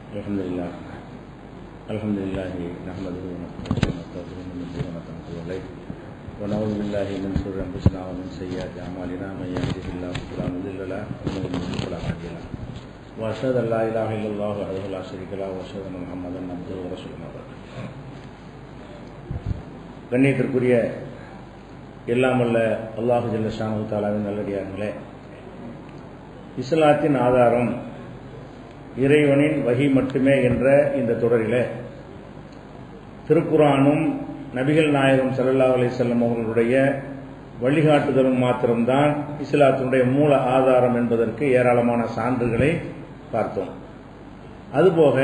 Alhamdulillah. Alhamdulillah nahmaduhu wa nasta'inuhu wa nastaghfiruh wa na'udzu billahi min shururi anfusina wa min sayyiati a'malina may yahdihillahu fala mudilla lahu wa may yudlil fala hadiya lahu wa ashhadu an la ilaha illallah wahdahu la sharika lahu wa ashhadu anna Muhammadan abduhu wa rasuluhu. கண்ணியத்திற்குரிய எல்லாம் வல்ல அல்லாஹ் ஜல்ல ஷானஹு தஆலாவின் நல்லடியார்களே, இஸ்லாத்தின் ஆதாரம் இறைவனின் வஹி மட்டுமே என்ற இந்த தொடரிலே திருக்குர்ஆனும் நபிகள் நாயகம் ஸல்லல்லாஹு அலைஹி வஸல்லம் அவர்களுடைய வழிகாட்டுதலும் மாத்திரம்தான் இஸ்லாத்தினுடைய மூல ஆதாரம் என்பதற்கு ஏராளமான சான்றுகளை பார்த்தோம். அதுபோக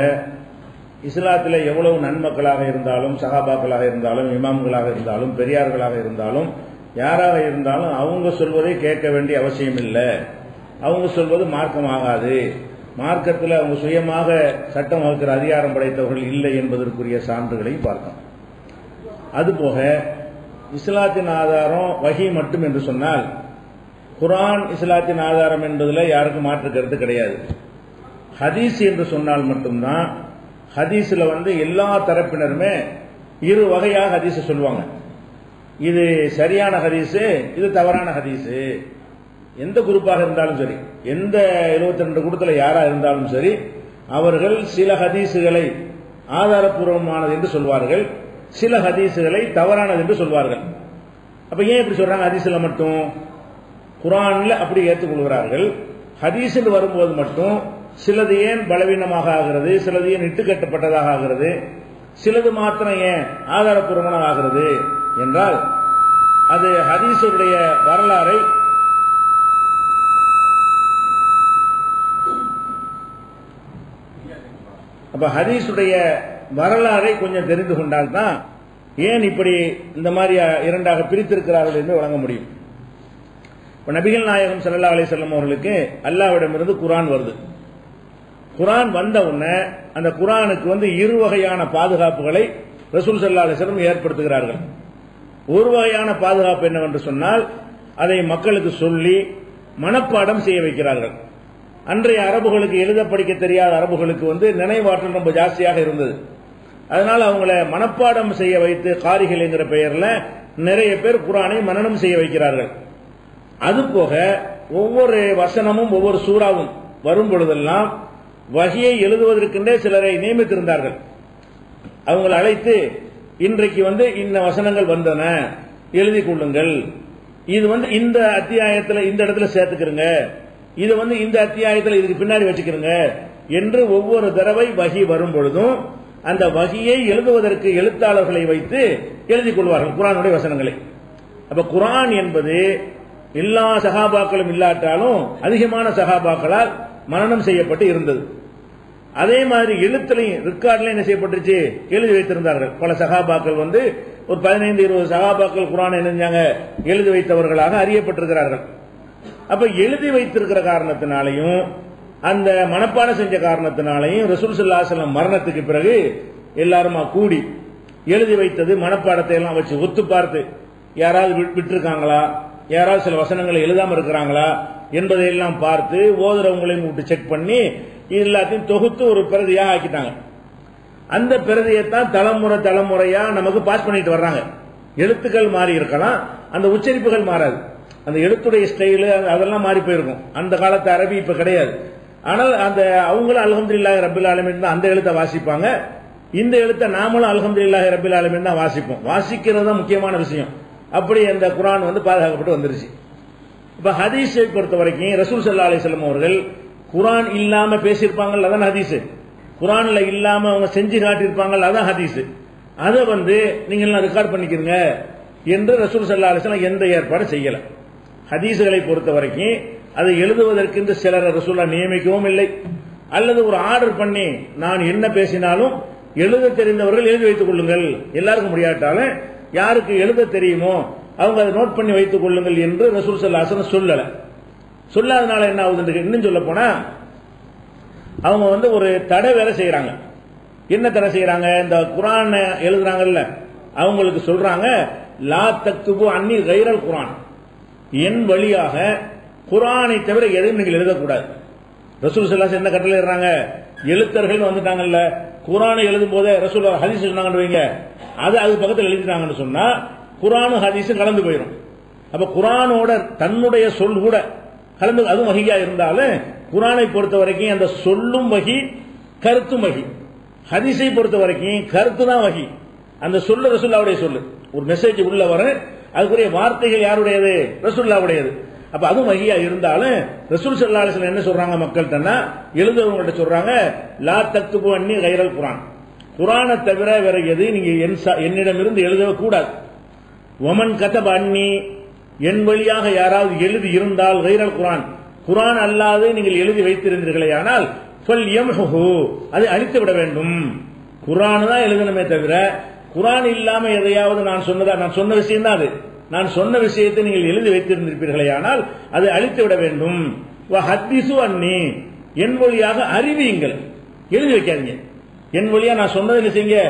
இஸ்லாத்தில் எவ்வளவு நன்மக்களாக இருந்தாலும், சஹாபாக்களாக இருந்தாலும், இமாம்களாக இருந்தாலும், பெரியார்களாக இருந்தாலும், யாராக இருந்தாலும் அவங்க சொல்வதை கேட்க வேண்டிய அவசியம் இல்லை. அவங்க சொல்வது மார்க்கமாகாது. மார்க்கத்தில் அவங்க சுயமாக சட்டம் வகுக்கிற அதிகாரம் படைத்தவர்கள் இல்லை என்பதற்குரிய சான்றுகளையும் பார்த்தோம். அதுபோக இஸ்லாத்தின் ஆதாரம் வஹி மட்டும் என்று சொன்னால், குர்ஆன் இஸ்லாத்தின் ஆதாரம் என்பதில் யாருக்கும் மாற்று கருத்து கிடையாது. ஹதீஸ் என்று சொன்னால் மட்டும்தான், ஹதீஸில் எல்லா தரப்பினருமே இரு வகையாக ஹதீஸை சொல்லுவாங்க. இது சரியான ஹதீஸு, இது தவறான ஹதீஸு. எந்த குரூப்பாக இருந்தாலும் சரி, எந்த 72 கூட்டத்தில் யாராக இருந்தாலும் சரி, அவர்கள் சில ஹதீஸுகளை ஆதாரப்பூர்வமானது என்று சொல்வார்கள், சில ஹதீஸுகளை தவறானது என்று சொல்வார்கள். அப்ப ஏன் இப்படி சொல்றாங்க? ஹதீஸில் மட்டும், குர்ஆனில் அப்படி ஏற்றுக்கொள்கிறார்கள். ஹதீஸ் என்று வரும்போது மட்டும் சிலது ஏன் பலவீனமாக ஆகிறது, சிலது ஏன் இட்டுக்கட்டப்பட்டதாக ஆகிறது, சிலது மாத்திரம் ஏன் ஆதாரப்பூர்வமாக ஆகிறது என்றால், அது ஹதீஸுடைய வரலாறை அப்ப ஹதீஸுடைய வரலாறை கொஞ்சம் தெரிந்து கொண்டால்தான் ஏன் இப்படி இந்த மாதிரி இரண்டாக பிரித்திருக்கிறார்கள் என்று வழங்க முடியும். இப்ப நபிகள் நாயகம் ஸல்லல்லாஹு அலைஹி வஸல்லம் அவர்களுக்கு அல்லாஹ்விடமிருந்து குர்ஆன் வருது. குர்ஆன் வந்த உடனே அந்த குர்ஆனுக்கு இரு வகையான பாதுகாப்புகளை ரசூல் ஸல்லல்லாஹு அலைஹி வஸல்லம் ஏற்படுத்துகிறார்கள். ஒரு வகையான பாதுகாப்பு என்னவென்று சொன்னால், அதை மக்களுக்கு சொல்லி மனப்பாடம் செய்ய வைக்கிறார்கள். அன்றைய அரபுகளுக்கு எழுத படிக்க தெரியாத அரபுகளுக்கு நினைவாற்றல் ரொம்ப ஜாஸ்தியாக இருந்தது. அதனால அவங்கள மனப்பாடம் செய்ய வைத்து காரிகள் என்கிற பெயர்ல நிறைய பேர் குர்ஆனை மனனம் செய்ய வைக்கிறார்கள். அதுபோக ஒவ்வொரு வசனமும் ஒவ்வொரு சூறாவும் வரும் பொழுதெல்லாம் வஹியை எழுதுவதற்கென்றே சிலரை நியமித்திருந்தார்கள். அவங்களை அழைத்து, இன்றைக்கு இன்ன வசனங்கள் வந்தன, எழுதி கொள்ளுங்கள், இது இந்த அத்தியாயத்தில் இந்த இடத்துல சேர்த்துக்கிறங்க, இது இந்த அத்தியாயத்தில் இதுக்கு பின்னாடி வச்சுக்கிறங்க என்று ஒவ்வொரு தடவை வஹி வரும் பொழுதும் அந்த வஹியை எழுதுவதற்கு எழுத்தாளர்களை வைத்து எழுதிக் கொள்வார்கள் குர்ஆனுடைய வசனங்களை. அப்ப குர்ஆன் என்பது எல்லா சஹாபாக்களும் இல்லாட்டாலும் அதிகமான சஹாபாக்களால் மனனம் செய்யப்பட்டு இருந்தது. அதே மாதிரி எழுத்துலையும் ரெக்கார்ட்ல என்ன செய்யப்பட்டுச்சு, எழுதி வைத்திருந்தார்கள். பல சஹாபாக்கள் ஒரு 15-20 சஹாபாக்கள் குர்ஆனை என்ன எழுதி வைத்தவர்களாக அறியப்பட்டிருக்கிறார்கள். அப்ப எழுதி வைத்திருக்கிற காரணத்தினாலையும் அந்த மனப்பாடம் செஞ்ச காரணத்தினாலையும் ரசூல் ஸல்லல்லாஹு அலைஹி வஸல்லம் மரணத்துக்கு பிறகு எல்லாருமா கூடி எழுதி வைத்தது மனப்பாடத்தை எல்லாம் வச்சு ஒத்து பார்த்து, யாராவது விட்டுருக்காங்களா, யாராவது சில வசனங்களை எழுதாம இருக்கிறாங்களா என்பதையெல்லாம் பார்த்து ஓதுறவங்களையும் விட்டு செக் பண்ணி எல்லாத்தையும் தொகுத்து ஒரு பிரதியாக ஆக்கிட்டாங்க. அந்த பிரதியைத்தான் தலைமுறை தலைமுறையா நமக்கு பாஸ் பண்ணிட்டு வர்றாங்க. எழுத்துக்கள் மாறி இருக்கலாம், அந்த உச்சரிப்புகள் மாறாது. அந்த எழுத்துடைய ஸ்டைலு அதெல்லாம் மாறி போயிருக்கும். அந்த காலத்து அரபி இப்ப கிடையாது. ஆனால் அந்த அவங்களும் அல்ஹம்துலில்லாஹி ரப்பில் ஆலமீன் தான் அந்த எழுத்தை வாசிப்பாங்க. இந்த எழுத்தை நாமளும் அல்ஹம்துலில்லாஹி ரப்பில் ஆலமீன் தான் வாசிப்போம். வாசிக்கிறது தான் முக்கியமான விஷயம். அப்படி அந்த குர்ஆன் பாதுகாக்கப்பட்டு வந்துருச்சு. இப்ப ஹதீஸை பொறுத்த வரைக்கும் ரசூல் ஸல்லல்லாஹு அலைஹி வஸல்லம் அவர்கள் குர்ஆன் இல்லாம பேசியிருப்பாங்க, அதான் ஹதீஸ். குர்ஆன்ல இல்லாம அவங்க செஞ்சு காட்டியிருப்பாங்க, அதான் ஹதீஸ். அதை நீங்க எல்லாம் ரெக்கார்ட் பண்ணிக்கிறங்க என்று ரசூல் ஸல்லல்லாஹு அலைஹி வஸல்லம் எந்த ஏற்பாடு செய்யல. ஹதீஸ்களை பொறுத்த வரைக்கும் அதை எழுதுவதற்கு சிலரை ரசூலுல்லாஹ் நியமிக்கவும் இல்லை. அல்லது ஒரு ஆர்டர் பண்ணி, நான் என்ன பேசினாலும் எழுத தெரிந்தவர்கள் எழுதி வைத்துக் கொள்ளுங்கள், எல்லாருக்கும் முடியாட்டாலும் யாருக்கு எழுத தெரியுமோ அவங்க அதை நோட் பண்ணி வைத்துக் கொள்ளுங்கள் என்று ரசூல் ஸல்லல்லாஹு அலைஹி வஸல்லம் சொல்லல. சொல்லாதனால என்ன ஆகுது, இன்னும் சொல்ல போனா அவங்க ஒரு தடை வேலை செய்யறாங்க. என்ன தடை செய்யறாங்க? இந்த குர்ஆன் எழுதுறாங்கல்ல, அவங்களுக்கு சொல்றாங்க, லா தக்துபு அன்னி கைரல் குர்ஆன், என் வழியாக குர்ஆனை தவிர எதையும் நீங்கள் எழுதக்கூடாது. ரசூல் ஸல்லல்லாஹு அலைஹி வஸல்லம் என்ன கட்டளை இடுறாங்க? எழுத்தர்கள் வந்துட்டாங்கல்ல, குர்ஆனை எழுதும் போதே ரசூல் ஹதீஸ் சொன்னாங்கன்னு வைங்க, அது பக்கத்தில் எழுதிட்டாங்கன்னு சொன்னா குர்ஆனும் ஹதீஸும் கலந்து போயிடும். அப்ப குர்ஆனோட தன்னுடைய சொல் கூட கலந்து, அதுவும் வஹியா இருந்தாலும் குர்ஆனை பொறுத்த வரைக்கும் அந்த சொல்லும் வஹி, கருத்தும் வஹி. ஹதீஸை பொறுத்த வரைக்கும் கருத்து தான் வஹி, அந்த சொல்லு ரசூலுல்லாஹ்வுடைய சொல்லு. ஒரு மெசேஜ் உள்ள வர அதுக்குரிய வார்த்தைகள் யாருடையது? ரசூலுல்லாஹ்வுடையது. அப்ப அதுவும் வஹியா இருந்தாலும் ரசூல் ஸல்லல்லாஹு அலைஹி வஸல்லம் என்ன சொல்றாங்க மக்கள்கிட்ட, எழுதுறவங்கள்ட்ட சொல்றாங்க, லா தக்துபு அன்னி கைரல் குர்ஆன், குர்ஆனை தவிர வேற எது நீங்க என்னிடமிருந்து எழுதவே கூடாது. வமன் கதப அன்னி, என் வழியாக யாராவது எழுதி இருந்தால் கைரல் குர்ஆன், குர்ஆன் அல்லாது நீங்கள் எழுதி வைத்திருந்தீர்களே ஆனால் ஃபல் யம்ஹு, அதை அழித்து விட வேண்டும். குர்ஆன் தான் எழுதணுமே தவிர குர்ஆன் இல்லாம எதையாவது நான் சொன்ன விஷயம் தான் அது, நான் சொன்ன விஷயத்தை நீங்கள் எழுதி வைத்திருந்திருப்பீர்களே ஆனால் அதை அழித்து விட வேண்டும். ஹத்தீசு அன்னி, என் வழியாக அறிவியுங்கள், எழுதி வைக்காதீங்க. என் வழியா நான் சொன்னதை என்ன செய்யுங்க,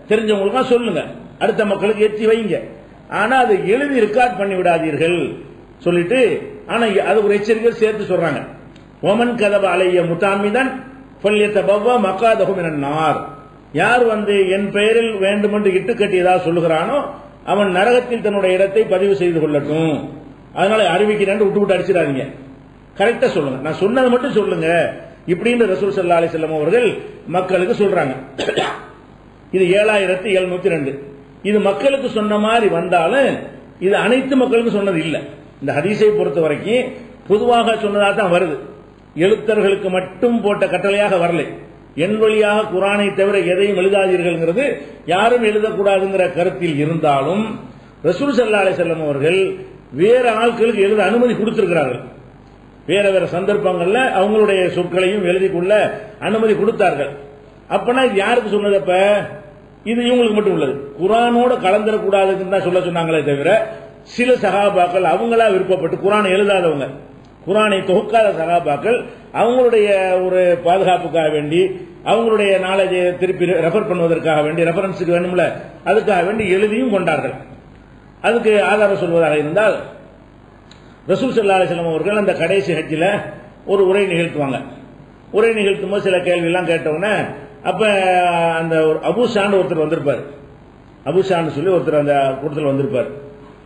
தெரிஞ்சவங்களுக்கு சொல்லுங்க, அடுத்த மக்களுக்கு எத்தி வைங்க. ஆனா அதை எழுதி ரெக்கார்ட் பண்ணி விடாதீர்கள் சொல்லிட்டு, ஆனா அது ஒரு எச்சரிக்கை சேர்த்து சொல்றாங்க. ஒமன் கதப அலைய முத்தாமிதன் ஃபல்யதபவ்வ மகாதஹு மினன் நார், யார் என் பெயரில் வேண்டுமென்று இட்டு கட்டியதா சொல்லுகிறானோ அவன் நரகத்தில் தன்னுடைய இடத்தை பதிவு செய்து கொள்ளட்டும். அதனால அறிவிக்கிறேன் விட்டு அடிச்சிடாதீங்க, கரெக்டா சொல்லுங்க, நான் சொன்னதை மட்டும் சொல்லுங்க இப்படின்னு ரசூல் ஸல்லல்லாஹு அலைஹி வஸல்லம் அவர்கள் மக்களுக்கு சொல்றாங்க. இது 7702. இது மக்களுக்கு சொன்ன மாதிரி வந்தாலும் இது அனைத்து மக்களுக்கும் சொன்னது இல்லை. இந்த ஹதீஸை பொறுத்த வரைக்கும் பொதுவாக சொன்னதாக தான் வருது, எழுத்தர்களுக்கு மட்டும் போட்ட கட்டளையாக வரலை. என் வழியாக குர்ஆனை தவிர எதையும் எழுதாதீர்கள்ங்கிறது யாரும் எழுதக்கூடாதுங்கிற கருத்தில் இருந்தாலும் ரசூல் ஸல்லல்லாஹு அலைஹி வஸல்லம் அவர்கள் வேற ஆட்களுக்கு எழுத அனுமதி கொடுத்திருக்கிறார்கள். வேற வேற சந்தர்ப்பங்கள்ல அவங்களுடைய சொற்களையும் எழுதி கொள்ள அனுமதி கொடுத்தார்கள். அப்பனா இது யாருக்கு சொன்னது? அப்ப இது இவங்களுக்கு மட்டும் உள்ளது, குர்ஆனோட கலந்துடக்கூடாதுன்னு தான் சொன்னாங்களே தவிர சில சஹாபாக்கள் அவங்களா விருப்பப்பட்டு குர்ஆனை எழுதாதவங்க, குர்ஆனை தொகுக்காத சஹாபாக்கள் அவங்களுடைய ஒரு பாதுகாப்புக்காக வேண்டி, அவங்களுடைய நாலேஜை திருப்பி ரெஃபர் பண்ணுவதற்காக வேண்டி, ரெஃபரன்ஸுக்கு வேணும்ல, அதுக்காக வேண்டி எழுதியும் கொண்டார்கள். அதுக்கு ஆதாரம் சொல்வதாக இருந்தால் ரசூல் ஸல்லல்லாஹு அலைஹி வஸல்லம் அவர்கள் அந்த கடைசி ஹஜ்ஜில் ஒரு உரை நிகழ்த்துவாங்க. உரை நிகழ்த்தும் போது சில கேள்வி எல்லாம் கேட்டவுடனே அப்ப அந்த அபூஷான்னு ஒருத்தர் வந்திருப்பார், அபூஷான்னு சொல்லி ஒருத்தர் அந்த கூட்டத்தில் வந்திருப்பார்.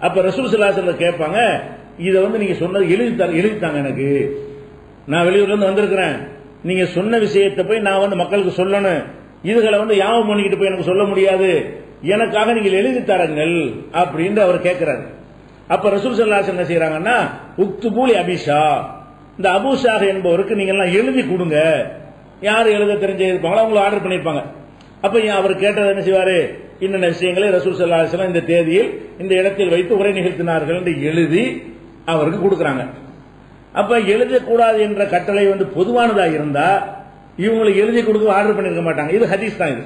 அப்ப ரசூல் ஸல்லல்லாஹு அலைஹி வஸல்லம் கேட்பாங்க, இதை நீங்க சொன்னது எழுதித்தாங்க, எனக்கு நான் வெளியூர்ல இருந்து வந்திருக்கிறேன், நீங்க சொன்ன விஷயத்தை போய் நான் மக்களுக்கு சொல்லணும், இதுகளை யாபம் பண்ணிக்கிட்டு போய் எனக்கு சொல்ல முடியாது, எனக்காக நீங்கள் எழுதி தரங்கள் அப்படின்னு அவர் கேட்கிறாரு. அப்ப ரசூல் ஸல்லல்லாஹு அலைஹி வஸல்லம் என்ன செய்யறாங்கன்னா, உக்துபூலி அபிஷா, இந்த அபூஷாக என்பவருக்கு நீங்க எல்லாம் எழுதி கொடுங்க, யார் எழுத தெரிஞ்சு இருப்பாங்களோ அவங்களை ஆர்டர் பண்ணிருப்பாங்க. அப்ப அவர் கேட்டது என்ன செய்வாரு, இன்னென்ன விஷயங்களை ரசூல் ஸல்லல்லாஹு அலைஹி வஸல்லம் இந்த தேதியில் இந்த இடத்தில் வைத்து உரை நிகழ்த்தினார்கள் என்று எழுதி அவருக்கு கொடுக்கறாங்க. அப்ப எழுதக்கூடாது என்ற கட்டளை பொதுவானதா இருந்தா இவங்களுக்கு எழுதி கொடுக்க ஆர்டர் பண்ணிருக்க மாட்டாங்க. இது ஹதீஸ் தான். இது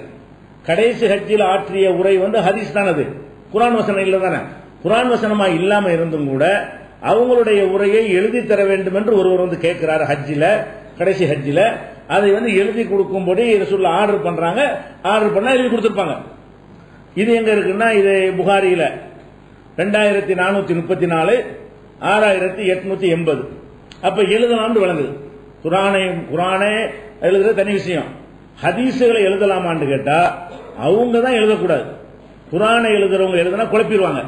கடைசி ஹஜ்ஜில் ஆற்றிய உரை ஹதீஸ் தான், அது குர்ஆன் வசனம் இல்ல தானே. குர்ஆன் வசனமா இல்லாம இருந்தும் கூட அவங்களுடைய உரையை எழுதி தர வேண்டும் என்று ஒருவர் கேட்கிறார் ஹஜ்ஜில, கடைசி ஹஜ்ஜில. அதை எழுதி கொடுக்கும்படி ரசூலுல்லாஹ் ஆர்டர் பண்றாங்க. ஆர்டர் பண்ணா எழுதி கொடுத்திருப்பாங்க. இது எங்க இருக்குன்னா, இது புகாரியில 2434 6880. அப்ப எழுதலாம்னு விளங்குது. குர்ஆனை எழுதுறது தனி விஷயம், ஹதீஸுகளை எழுதலாமான்னு கேட்டா அவங்க தான் எழுதக்கூடாது. குர்ஆனை எழுதுறவங்க எழுதுனா குழப்பிடுவாங்க.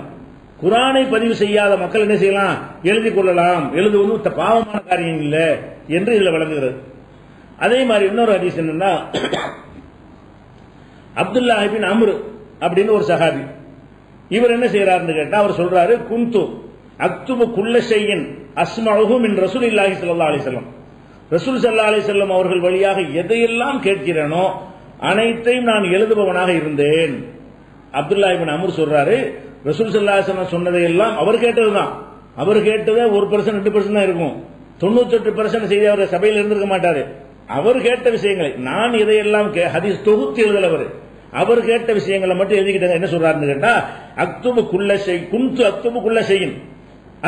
குர்ஆனை பதிவு செய்யாத மக்கள் என்ன செய்யலாம், எழுதி கொள்ளலாம், எழுதுவது பாவமான காரியம் இல்லை என்று இதுல விளங்குகிறது. அதே மாதிரி இன்னொரு ஹதீஸ் என்னன்னா, அப்துல்லா இப்னு அம்ர் அப்படின்னு ஒரு சஹாபி, இவர் என்ன செய்யறாருன்னு கேட்டா அவர் சொல்றாரு, குந்து அக்துபு குல்ல ஷைஇன் அஸ்மஉஹு மின் ரசூலில்லாஹி ஸல்லல்லாஹு அலைஹி வஸல்லம், ரசூல் ஸல்லல்லாஹு அலைஹி வஸல்லம் அவர்கள் வழியாக எதையெல்லாம் கேட்கிறேனோ அனைத்தையும் நான் எழுதுபவனாக இருந்தேன். அப்துல்லா இப்னு அம்ர் சொல்றாரு, ரசூல் ஸல்லல்லாஹு அலைஹி வஸல்லம் சொன்னதை எல்லாம் அவர் கேட்டதுதான். அவர் கேட்டதே 1% 2% தான் இருக்கும். 98% செய்தி அவர் சபையில் இருந்திருக்க மாட்டாரு. அவர் கேட்ட விஷயங்களை நான் இதையெல்லாம் ஹதீஸ் தொகுத்து எழுதலவர், அவர் கேட்ட விஷயங்களை மட்டும் எழுதிக்கிட்டாங்க. என்ன சொல்றாருன்னு கேட்டா, அக்துபு குல்ல ஷை, குன்து அக்துபு குல்ல ஷைஇன்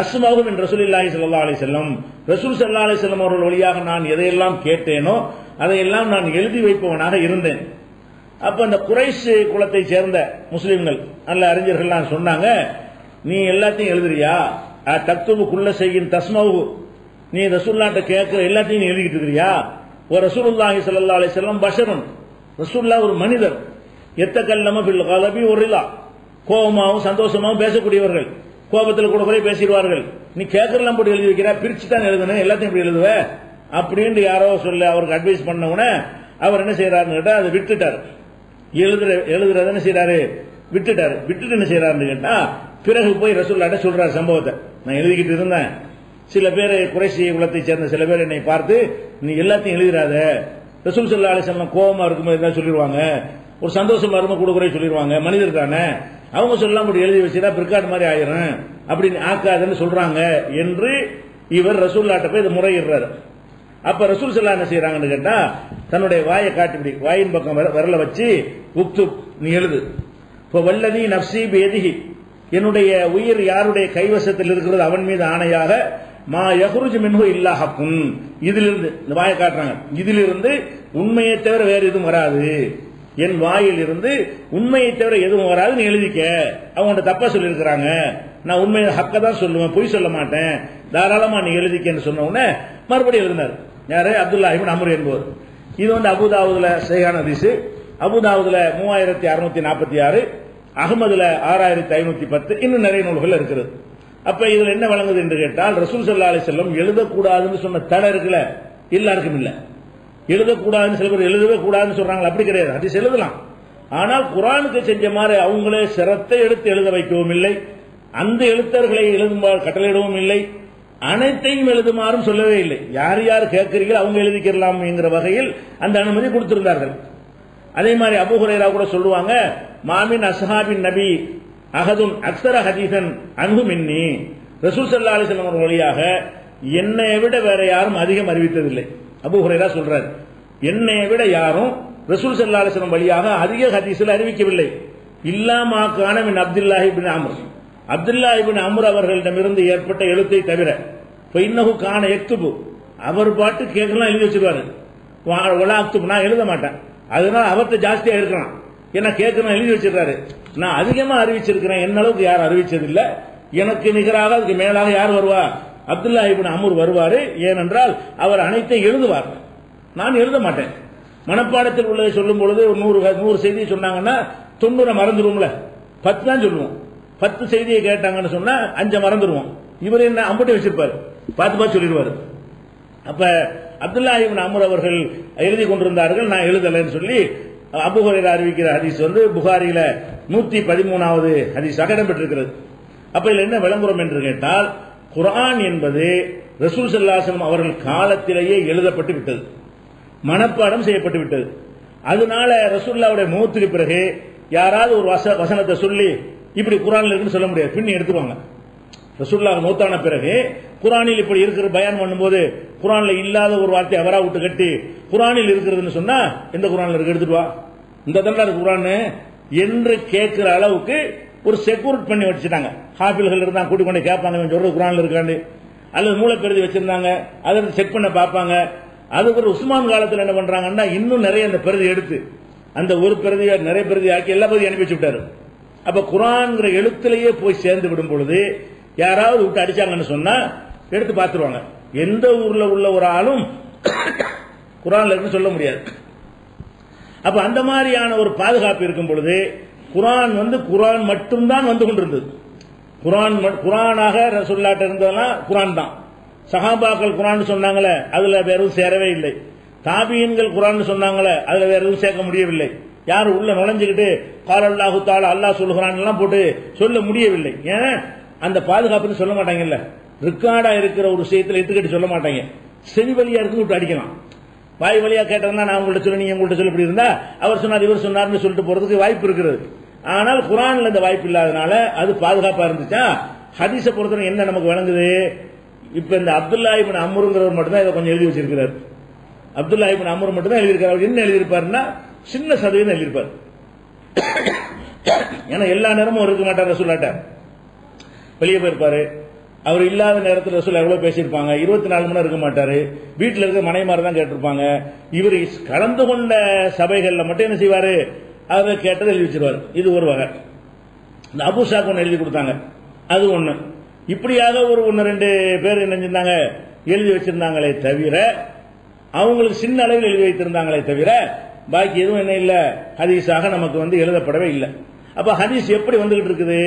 அஸ்மஉஹு மின் ரசூலில்லாஹி ஸல்லல்லாஹு அலைஹி வஸல்லம், ரசூல் ஸல்லல்லாஹு அலைஹி வஸல்லம் அவர்கள் வழியாக நான் எதையெல்லாம் கேட்டேனோ அதையெல்லாம் நான் எழுதி வைப்பவனாக இருந்தேன். அப்ப அந்த குறைஷ் குலத்தை சேர்ந்த முஸ்லிம்கள் நல்ல அறிஞர்கள் சொன்னாங்க, நீ எல்லாத்தையும் எழுதுறியா, தக்துபு குல்ல ஷைஇன் தஸ்மஉஹு, நீ ரசூலுல்லாஹ்ட்ட கேட்கிற எல்லாத்தையும் நீ எழுதிக்கிட்டு இருக்கிறியா, ரசூலுல்லாஹி ஸல்லல்லாஹு அலைஹி வஸல்லம் பஷருன், ரசூலுல்லாஹ் ஒரு மனிதர், எத்தகல்லம பில் கலபி வரிலா, கோபமாவும் சந்தோஷமாவும் பேசக்கூடியவர்கள், கோபத்தில் கூட கூட பேசிடுவார்கள். நீ கேட்கறலாம் போட்டு எழுதி வைக்கிற, பிரிச்சு தான் எழுதணும், எல்லாத்தையும் இப்படி எழுதுவ அப்படின்னு யாரோ சொல்ல அவருக்கு அட்வைஸ் பண்ண உடனே அவர் என்ன செய்யறாருன்னு கேட்டா அதை விட்டுட்டார். எழுதுறத என்ன செய்யறாரு, விட்டுட்டாரு. விட்டுட்டு என்ன செய்யறாருன்னு கேட்டா பிறகு போய் ரசூலுல்லாஹ்ட்ட சொல்றாரு சம்பவத்தை. நான் எழுதிக்கிட்டு இருந்தேன், சில பேர் குறைஷி குலத்தை சேர்ந்த சில பேர் என்னை பார்த்து நீ எல்லாத்தையும் எழுதிடாத, ரசூல் ஸல்லல்லாஹு அலைஹி வஸல்லம் கோபமா இருக்கும்போது என்ன சொல்லிடுவாங்க, ஒரு சந்தோஷமா இருக்கும் கூட குறை சொல்லிடுவாங்க, மனிதர் தானே, அவங்க சொல்லலாம் போட்டு எழுதி வச்சுட்டா பிற்காடு மாதிரி ஆயிரும், அப்படின்னு ஆக்காதுன்னு சொல்றாங்க என்று இவர் ரசூலுல்லாஹ்ட்ட போய் இதை முறையிடுறாரு. அப்ப ரசூல் ஸல்லல்லாஹு என்ன செய்யறாங்கன்னு கேட்டா தன்னுடைய வாயை காட்டி வாயின் பக்கம் விரல வச்சு உக்துப், நீ எழுது. இப்போ வல்லதி நஃப்ஸி பியதிஹி, என்னுடைய உயிர் யாருடைய கைவசத்தில் இருக்கிறது அவன் மீது ஆணையாக, மா யஹ்ருஜு மின்ஹு இல்லா ஹக்குன், இதிலிருந்து இந்த வாயை காட்டுறாங்க, இதிலிருந்து உண்மையை தவிர வேற எதுவும் வராது, என் வாயில் இருந்து உண்மையை தவிர எதுவும் வராது, நீ எழுதிக்க. அவங்க தப்பா சொல்லி இருக்கிறாங்க, நான் உண்மையை ஹக்க தான் சொல்லுவேன், பொய் சொல்ல மாட்டேன், தாராளமா நீ எழுதிக்கன்னு சொன்ன உடனே மறுபடியும் எழுதினார். யாரு, அப்துல்லா இப்னு அம்ர் என்பவர். இது அபூதாவுதுல சஹீஹான ஹதீஸ், அபூதாவுதுல 3646, அகமதுல 6510, இன்னும் நிறைய நூல்கள் இருக்கிறது. அப்ப இதுல என்ன வழங்குது என்று கேட்டால் ரசூல் ஸல்லல்லாஹு அலைஹி வஸல்லம் எழுதக்கூடாதுன்னு சொன்ன தடை இருக்குல்ல, எல்லாருக்கும் இல்ல. எழுதக்கூடாதுன்னு சில பேர் எழுதவே கூடாதுன்னு சொல்றாங்க, அப்படி கிடையாது. ஹதீஸ் எழுதலாம், ஆனால் குர்ஆனுக்கு செஞ்ச மாதிரி அவங்களே சிரத்தை எடுத்து எழுத வைக்கவும் இல்லை, அந்த எழுத்தர்களை எழுதுமாறு கட்டளையிடவும் இல்லை, அனைத்தையும் எழுதுமாறும் சொல்லவே இல்லை. யார் யார் கேட்கிறீர்கள் அவங்க எழுதிக்கலாம் என்கிற வகையில் அந்த அனுமதி கொடுத்திருந்தார்கள். அதே மாதிரி அபூ ஹுரைரா கூட சொல்லுவாங்க, மாமின் அஸ்ஹாபின் நபி அஹதுன் அக்ஸர ஹதீஸன் அன்ஹு மின்னி, ரசூல் ஸல்லல்லாஹு அலைஹி வஸல்லம் வழியாக என்னை விட வேற யாரும் அதிகம் அறிவித்ததில்லை. அபூ ஹுரைரா சொல்றார், என்னை விட யாரும் ரசூல் ஸல்லல்லாஹு அலைஹி வஸல்லம் வழியாக அதிக ஹதீஸ்ல அறிவிக்கவில்லை. இல்லாமா கான மின் அப்துல்லாஹ் இப்னு அம்ர், அப்துல்லா இப்னு அம்ர் அவர்களிடமிருந்து ஏற்பட்ட எழுத்தை தவிர, இன்னஹு கான யக்துபு, அவர் பாட்டு கேட்கலாம் எழுதி வச்சிருவாரு, வலா அக்துபு, நான் எழுத மாட்டேன், அதனால அவர்கிட்ட ஜாஸ்தியா இருக்கலாம், ஏன்னா கேட்கணும் எழுதி வச்சிருக்காரு, நான் அதிகமா அறிவிச்சிருக்கிறேன், என்ன அளவுக்கு யாரும் அறிவிச்சதில்லை, எனக்கு நிகராக அதுக்கு மேலாக யார் வருவா, அப்துல்லா இப்னு அம்ர் வருவாரு, ஏனென்றால் அவர் அனைத்தையும் எழுதுவார், நான் எழுத மாட்டேன். மனப்பாடத்தில் உள்ளதை சொல்லும் பொழுது 100 செய்தியை சொன்னாங்கன்னா 90 மறந்துடுவோம்ல, 10 தான் சொல்லுவோம். 10 செய்தியை கேட்டாங்கன்னு சொன்னா 5 மறந்துடுவோம். இவர் என்ன அம்பட்டி வச்சிருப்பாரு, பார்த்து பார்த்து சொல்லிடுவாரு. அப்ப அப்துல்லா இப்னு அம்ர் அவர்கள் எழுதி கொண்டிருந்தார்கள், நான் எழுதலைன்னு சொல்லி அபூ ஹுரைரா அறிவிக்கிற ஹதீஸ் புகாரியில 113வது ஹதீஸாக இடம்பெற்றிருக்கிறது. அப்ப இதுல என்ன விளம்பரம் என்று கேட்டால், குர்ஆன் என்பது ரசூல் ஸல்லல்லாஹு அலைஹி வஸல்லம் அவர்கள் காலத்திலேயே எழுதப்பட்டு விட்டது, மனப்பாடம் செய்யப்பட்டு விட்டது. அதனால ரசூலுல்லாஹ்வுடைய மௌத்துக்கு பிறகு யாராவது ஒரு வசனத்தை சொல்லி இப்படி குர்ஆன்ல இருக்குன்னு சொல்ல முடியாது, பின்னி எடுத்துருவாங்க. ரசூலுல்லாஹ் மௌத்தான பிறகு குர்ஆனில் இப்படி இருக்கிற பயான் பண்ணும்போது குர்ஆன்ல இல்லாத ஒரு வார்த்தை அவரா விட்டு கட்டி குர்ஆனில் இருக்கிறதுன்னு சொன்னா எந்த குர்ஆன்ல இருக்கு எடுத்துட்டு வா, இந்த தண்டா இருக்கு குர்ஆன் என்று கேட்கிற அளவுக்கு ஒரு செக்யூரிட் பண்ணி வச்சுட்டாங்க. ஹாஃபில்கள் இருந்தா கூட்டி கொண்டு கேட்பாங்க, இவன் சொல்றது குர்ஆன்ல இருக்காண்டு, அல்லது மூலப்பிரதி வச்சிருந்தாங்க, அதை செக் பண்ண பார்ப்பாங்க. அதுக்கு ஒரு உஸ்மான் காலத்தில் என்ன பண்றாங்கன்னா இன்னும் நிறைய அந்த பிரதி எடுத்து அந்த ஒரு பிரதியை நிறைய பிரதி ஆக்கி எல்லா பிரதியும் அனுப்பி வச்சுட்டாரு. அப்ப குர்ஆன்ங்கிற எழுத்திலேயே போய் சேர்ந்து விடும் பொழுது யாராவது விட்டு அடிச்சாங்கன்னு சொன்னா எடுத்து பார்த்துருவாங்க. எந்த ஊர்ல உள்ள ஒரு ஆளும் குர்ஆன்ல இருக்குன்னு சொல்ல முடியாது. அப்ப அந்த மாதிரியான ஒரு பாதுகாப்பு இருக்கும் பொழுது குர்ஆன் மட்டும்தான் வந்து கொண்டிருந்தது. குர்ஆனாக ரசூலுல்லாஹ் இருந்ததெல்லாம் குர்ஆன் தான். சஹாபாக்கள் குர்ஆன் சொன்னாங்களே அதுல வேற எதுவும் சேரவே இல்லை. தாபியீன்கள் குர்ஆன் சொன்னாங்களே அதுல வேற எதுவும் சேர்க்க முடியவில்லை. யாரும் உள்ள நுழைஞ்சுக்கிட்டு கால அல்லாஹு தஆலா அல்லாஹ் சொல்லுகிறான் எல்லாம் போட்டு சொல்ல முடியவில்லை. ஏன் அந்த பாதுகாப்புன்னு சொல்ல மாட்டாங்கல்ல, ரெக்கார்டா இருக்கிற ஒரு விஷயத்துல எடுத்துக்கிட்டு சொல்ல மாட்டாங்க. செவி வழியா இருக்கு விட்டு அடிக்கலாம். வாய் வழியா கேட்டதுன்னா நான் உங்கள்ட்ட சொல்ல நீங்க உங்கள்ட்ட சொல்ல இப்படி இருந்தா அவர் சொன்னார் இவர் சொன்னார்னு சொல்லிட்டு போறதுக்கு வாய்ப்பு இருக்கிறது. ஆனால் குர்ஆன்ல இந்த வாய்ப்பு இல்லாதனால அது பாதுகாப்பா இருந்துச்சா. ஹதீஸை பொறுத்தவரை என்ன நமக்கு வழங்குது, இப்ப இந்த அப்துல்லா இப்னு அம்ருங்கிறவர் மட்டும் தான் இதை கொஞ்சம் எழுதி வச்சிருக்கிறார். அப்துல்லா இப்னு அம்ர் மட்டும் தான் எழுதியிருக்காரு. அவர் என்ன எழுதியிருப்பாருன்னா சின்ன சதவீதம் எழுதியிருப்பார். ஏன்னா எல்லா நேரமும் இருக்க மாட்டார் ரசூலுல்லாஹ், வெளியே போயிருப்பாரு. அவர் இல்லாத நேரத்தில் ரசூல் எவ்வளவு பேசியிருப்பாங்க, 24 மணி நேரம் இருக்க மாட்டாரு, வீட்டில் இருக்க மனைமாரி தான் கேட்டிருப்பாங்க. இவர் கலந்து கொண்ட சபைகள்ல மட்டும் என்ன செய்வாரு, அதை கேட்டதை எழுதி வச்சிருவாரு. இது ஒரு வகை. இந்த அபூசாக்கு ஒன்று எழுதி கொடுத்தாங்க, அது ஒண்ணு. இப்படியாக ஒரு 1-2 பேர் என்ன செஞ்சிருந்தாங்க எழுதி வச்சிருந்தாங்களே தவிர அவங்களுக்கு சின்ன அளவில் எழுதி வைத்திருந்தாங்களே தவிர பாக்கி எதுவும் என்ன இல்ல ஹதீஸாக நமக்கு வந்து எழுதப்படவே இல்லை. அப்ப ஹதீஸ் எப்படி வந்துகிட்டு இருக்குது?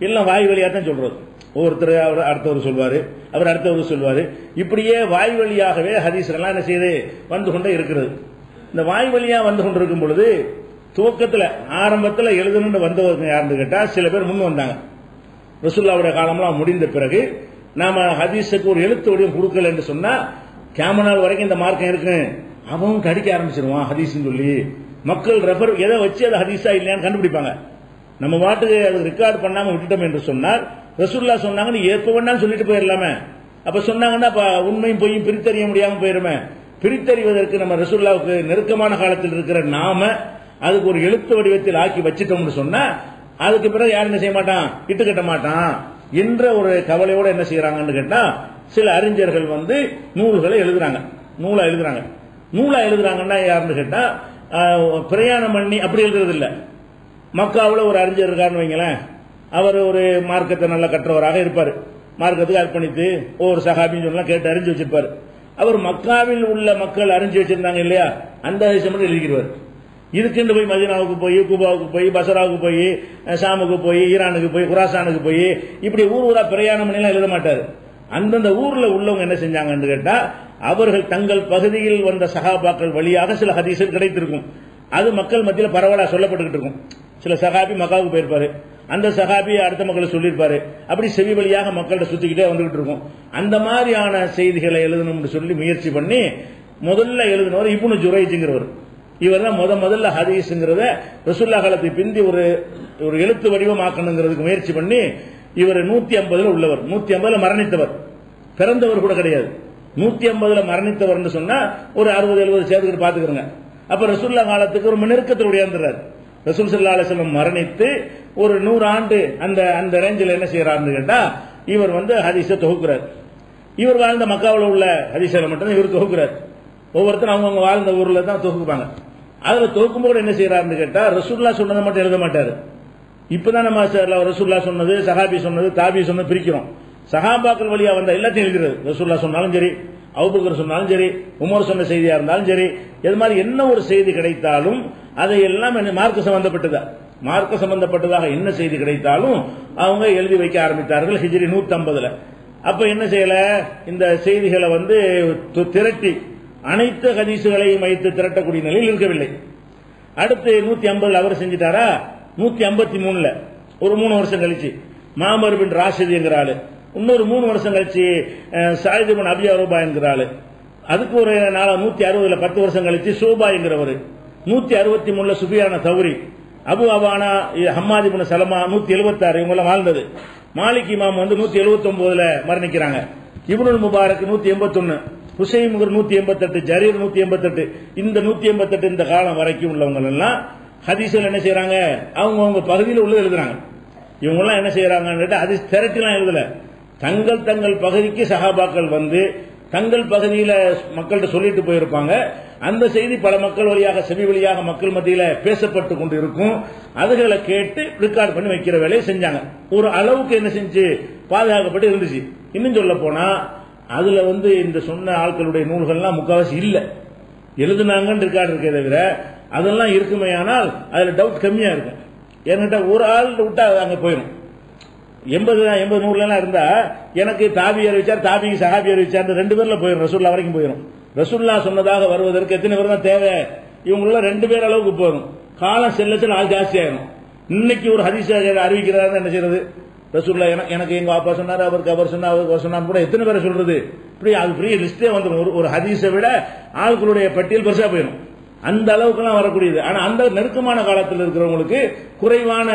எல்லாம் வாய் வழியா தான் சொல்றது. ஒவ்வொருத்தர் அவர் அடுத்தவர் சொல்வாரு, அவர் அடுத்தவர் சொல்வாரு. இப்படியே வாய் வழியாகவே ஹதீஸ்கள்லாம் என்ன செய்து வந்து கொண்டே இருக்கிறது. இந்த வாய் வழியா வந்து கொண்டிருக்கும் பொழுது துவக்கத்தில் ஆரம்பத்தில் எழுதணும்னு வந்தவங்க யாருன்னு கேட்டா சில பேர் முன் வந்தாங்க. ரசூலுல்லாஹ்வுடைய காலம்லாம் முடிந்த பிறகு நாம ஹதீஸுக்கு ஒரு எழுத்து வடிவம் கொடுக்கல என்று சொன்னா கியாமத் வரைக்கும் இந்த மார்க்கம் இருக்கு, அவன் கடிக்க ஆரம்பிச்சிருவான் ஹதீஸ்னு சொல்லி. மக்கள் ரெஃபர் எதை வச்சு அது ஹதீஸா இல்லையான்னு கண்டுபிடிப்பாங்க. நம்ம பாட்டுக்கு அது ரெக்கார்ட் பண்ணாம விட்டுட்டோம் என்று சொன்னால் ரசூலுல்லாஹ் சொன்னாங்கன்னு எப்ப வேணாலும் சொல்லிட்டு போயிடலாமே. அப்ப சொன்னாங்கன்னா உண்மையும் பொய்யும் பிரித்தறிய முடியாம போயிருமே. பிரித்தறிவதற்கு நம்ம ரசூலுல்லாஹ்வுக்கு நெருக்கமான காலத்தில் இருக்கிற நாம அதுக்கு ஒரு எழுத்து வடிவத்தில் ஆக்கி வச்சிட்டோம்னு சொன்னா அதுக்கு பிறகு யாரும் என்ன செய்ய மாட்டான், இட்டு கட்ட மாட்டான் என்ற ஒரு கவலையோட என்ன செய்யறாங்கன்னு கேட்டா சில அறிஞர்கள் வந்து நூல்களை எழுதுறாங்க. நூலா எழுதுறாங்கன்னா யாருன்னு கேட்டா பிரயாணம் பண்ணி அப்படி எழுதுறது இல்ல. மக்காவில் ஒரு அறிஞர் இருக்காருன்னு வைங்களேன், அவர் ஒரு மார்க்கத்தை நல்லா கற்றவராக இருப்பார், மார்க்கத்துக்கு அர்ப்பணித்து ஒவ்வொரு சஹாபின்னு சொல்லலாம் கேட்டு அறிஞ்சு வச்சிருப்பாரு. அவர் மக்காவில் உள்ள மக்கள் அறிஞ்சு வச்சிருந்தாங்க இல்லையா, அந்த ஹதீஸை மட்டும் எழுதிடுவார். இதுக்குன்னு போய் மதீனாவுக்கு போய், கூபாவுக்கு போய், பசராவுக்கு போய், ஷாமுக்கு போய், ஈரானுக்கு போய், குராசானுக்கு போய் இப்படி ஊரா பிரயாணம் பண்ணி எழுத மாட்டார். அந்தந்த ஊர்ல உள்ளவங்க என்ன செஞ்சாங்கன்னு கேட்டா அவர்கள் தங்கள் பகுதியில் வந்த சஹாபாக்கள் வழியாக சில ஹதீஸ்கள் கிடைத்திருக்கும். அது மக்கள் மத்தியில் பரவலா சொல்லப்பட்டுக்கிட்டு இருக்கும். சில சஹாபி மக்காவுக்கு போயிருப்பாரு, அந்த சஹாபி அடுத்த மக்களுக்கு சொல்லியிருப்பாரு. அப்படி செவி வழியாக மக்கள்கிட்ட சுத்திக்கிட்டே வந்துகிட்டு இருக்கும். அந்த மாதிரியான செய்திகளை எழுதணும்னு சொல்லி முயற்சி பண்ணி முதல்ல எழுதினவர் இப்னு ஜுரைஜ்ங்கிறவர். இவர் தான் முதல்ல ஹதீஸ்ங்கிறத ரசூலுல்லாஹ் காலத்துக்கு பிந்தி ஒரு எழுத்து வடிவமாக்கணுங்கிறதுக்கு முயற்சி பண்ணி இவர் 150 உள்ளவர், 150 மரணித்தவர், பிறந்தவர் கூட கிடையாது. 150 மரணித்தவர் சொன்னா ஒரு 60-70 சேர்த்துக்கிட்டு பாத்துக்கிறோங்க. அப்ப ரசூலுல்லாஹ் காலத்துக்கு ஒரு நெருக்கத்தில் உடையாந்துறாரு. ரசூல் ஸல்லல்லாஹு அலைஹி வஸல்லம் மரணித்து ஒரு 100 ஆண்டு அந்த ரேஞ்சில் என்ன செய்யறாருன்னு கேட்டா இவர் வந்து ஹதீஸை தொகுக்கிறார். இவர் வாழ்ந்த மக்காவில் உள்ள ஹதீஸை மட்டும் இவர் தொகுக்கிறார். ஒவ்வொருத்தரும் அவங்கவுங்க வாழ்ந்த ஊர்ல தான் தொகுப்பாங்க. அதுல தொகுக்கும்போது என்ன செய்யறாருன்னு கேட்டா ரசூலுல்லாஹ் சொன்னதை மட்டும் எழுத மாட்டாரு. இப்பதான் நம்ம ரசூலுல்லாஹ் சொன்னது, சஹாபி சொன்னது, தாபி சொன்னது பிரிக்கிறோம். சஹாபாக்கள் வழியா வந்த எல்லாத்தையும் எழுதுறது. ரசூலுல்லாஹ் சொன்னாலும் சரி, அபூபக்கர் சொன்னாலும் சரி, உமர் சொன்ன செய்தியா இருந்தாலும் சரி, இது மாதிரி என்ன ஒரு செய்தி கிடைத்தாலும் அதை எல்லாம் மார்க்க சம்பந்தப்பட்டதாக என்ன செய்தி கிடைத்தாலும் அவங்க எழுதி வைக்க ஆரம்பித்தார்கள். ஹிஜ்ரி 150. அப்ப என்ன செய்யல, இந்த செய்திகளை வந்து திரட்டி அனைத்து ஹதீசுகளையும் வைத்து திரட்டக்கூடிய நிலையில் இருக்கவில்லை. அடுத்து 150 அவர் செஞ்சிட்டாரா, 153 ஒரு 3 வருஷம் கழிச்சு மாமர் பின் ராஷித் என்கிற ஆளு, இன்னொரு 3 வருஷம் கழிச்சு சாயித் பின் அபி அரூபா என்கிற ஆளு, அதுக்கு ஒரு 160 10 வருஷம் கழிச்சு சோபா என்கிறவர், 163 சுஃபியான தௌரி, அபு அவானா ஹம்மாத் இப்னு சலமா 176 இவங்க வாழ்ந்தது. மாலிக் இமாம் வந்து 179 மரணிக்கிறாங்க. இப்னுல் முபாரக் 181, ஹுசைன் 188, ஜரீர் 188. இந்த 188 இந்த காலம் வரைக்கும் உள்ளவங்க எல்லாம் ஹதீஸ்ல என்ன செய்யறாங்க, அவங்க பகுதியில் உள்ள எழுதுறாங்க. இவங்க எல்லாம் என்ன செய்யறாங்க, ஹதீஸ் திரட்டிலாம் எழுதல, தங்கள் பகுதிக்கு சஹாபாக்கள் வந்து தங்கள் பகுதியில மக்கள்கிட்ட சொல்லிட்டு போயிருப்பாங்க. அந்த செய்தி பல மக்கள் வழியாக செவி வழியாக மக்கள் மத்தியில பேசப்பட்டு கொண்டு இருக்கும். அதுகளை கேட்டு ரெக்கார்ட் பண்ணி வைக்கிற வேலையை செஞ்சாங்க. ஒரு அளவுக்கு என்ன செஞ்சு பாதுகாக்கப்பட்டு இருந்துச்சு. இன்னும் சொல்ல போனா அதுல வந்து இந்த சொன்ன ஆட்களுடைய நூல்கள்லாம் முக்காவாசி இல்ல, எழுதுனாங்கன்னு ரெக்கார்டு இருக்கே தவிர அதெல்லாம் இருக்குமே. ஆனால் அதுல டவுட் கம்மியா இருக்கும். என்கிட்ட ஒரு ஆள் விட்டா அங்க போயிடும். 80 100 இருந்தா எனக்கு தாபி அறிவிச்சார், தாபிக்கு சஹாபி அறிவிச்சார், 2 பேர்ல போயிடும், ரசூலுல்லாஹ் வரைக்கும் போயிடும். ரசூலுல்லாஹ் சொன்னதாக வருவதற்கு எத்தனை பேர் தான் தேவை, இவங்கள 2 பேர் அளவுக்கு போயிடும். காலம் செல்ல ஆள் ஜாஸ்தி ஆயிடும். இன்னைக்கு ஒரு ஹதீஸ் அறிவிக்கிறாரு என்ன செய்யறது, ரசூலுல்லாஹ் எனக்கு எங்க அப்பா சொன்னாரு, அவருக்கு அவர் சொன்னார் கூட எத்தனை பேரை சொல்றது, இப்படி அது பெரிய லிஸ்டே வந்துடும். ஒரு ஹதீஸை விட ஆட்களுடைய பட்டியல் பெருசா போயிடும். அந்த அளவுக்குலாம் வரக்கூடியது. ஆனா அந்த நெருக்கமான காலத்தில் இருக்கிறவங்களுக்கு குறைவான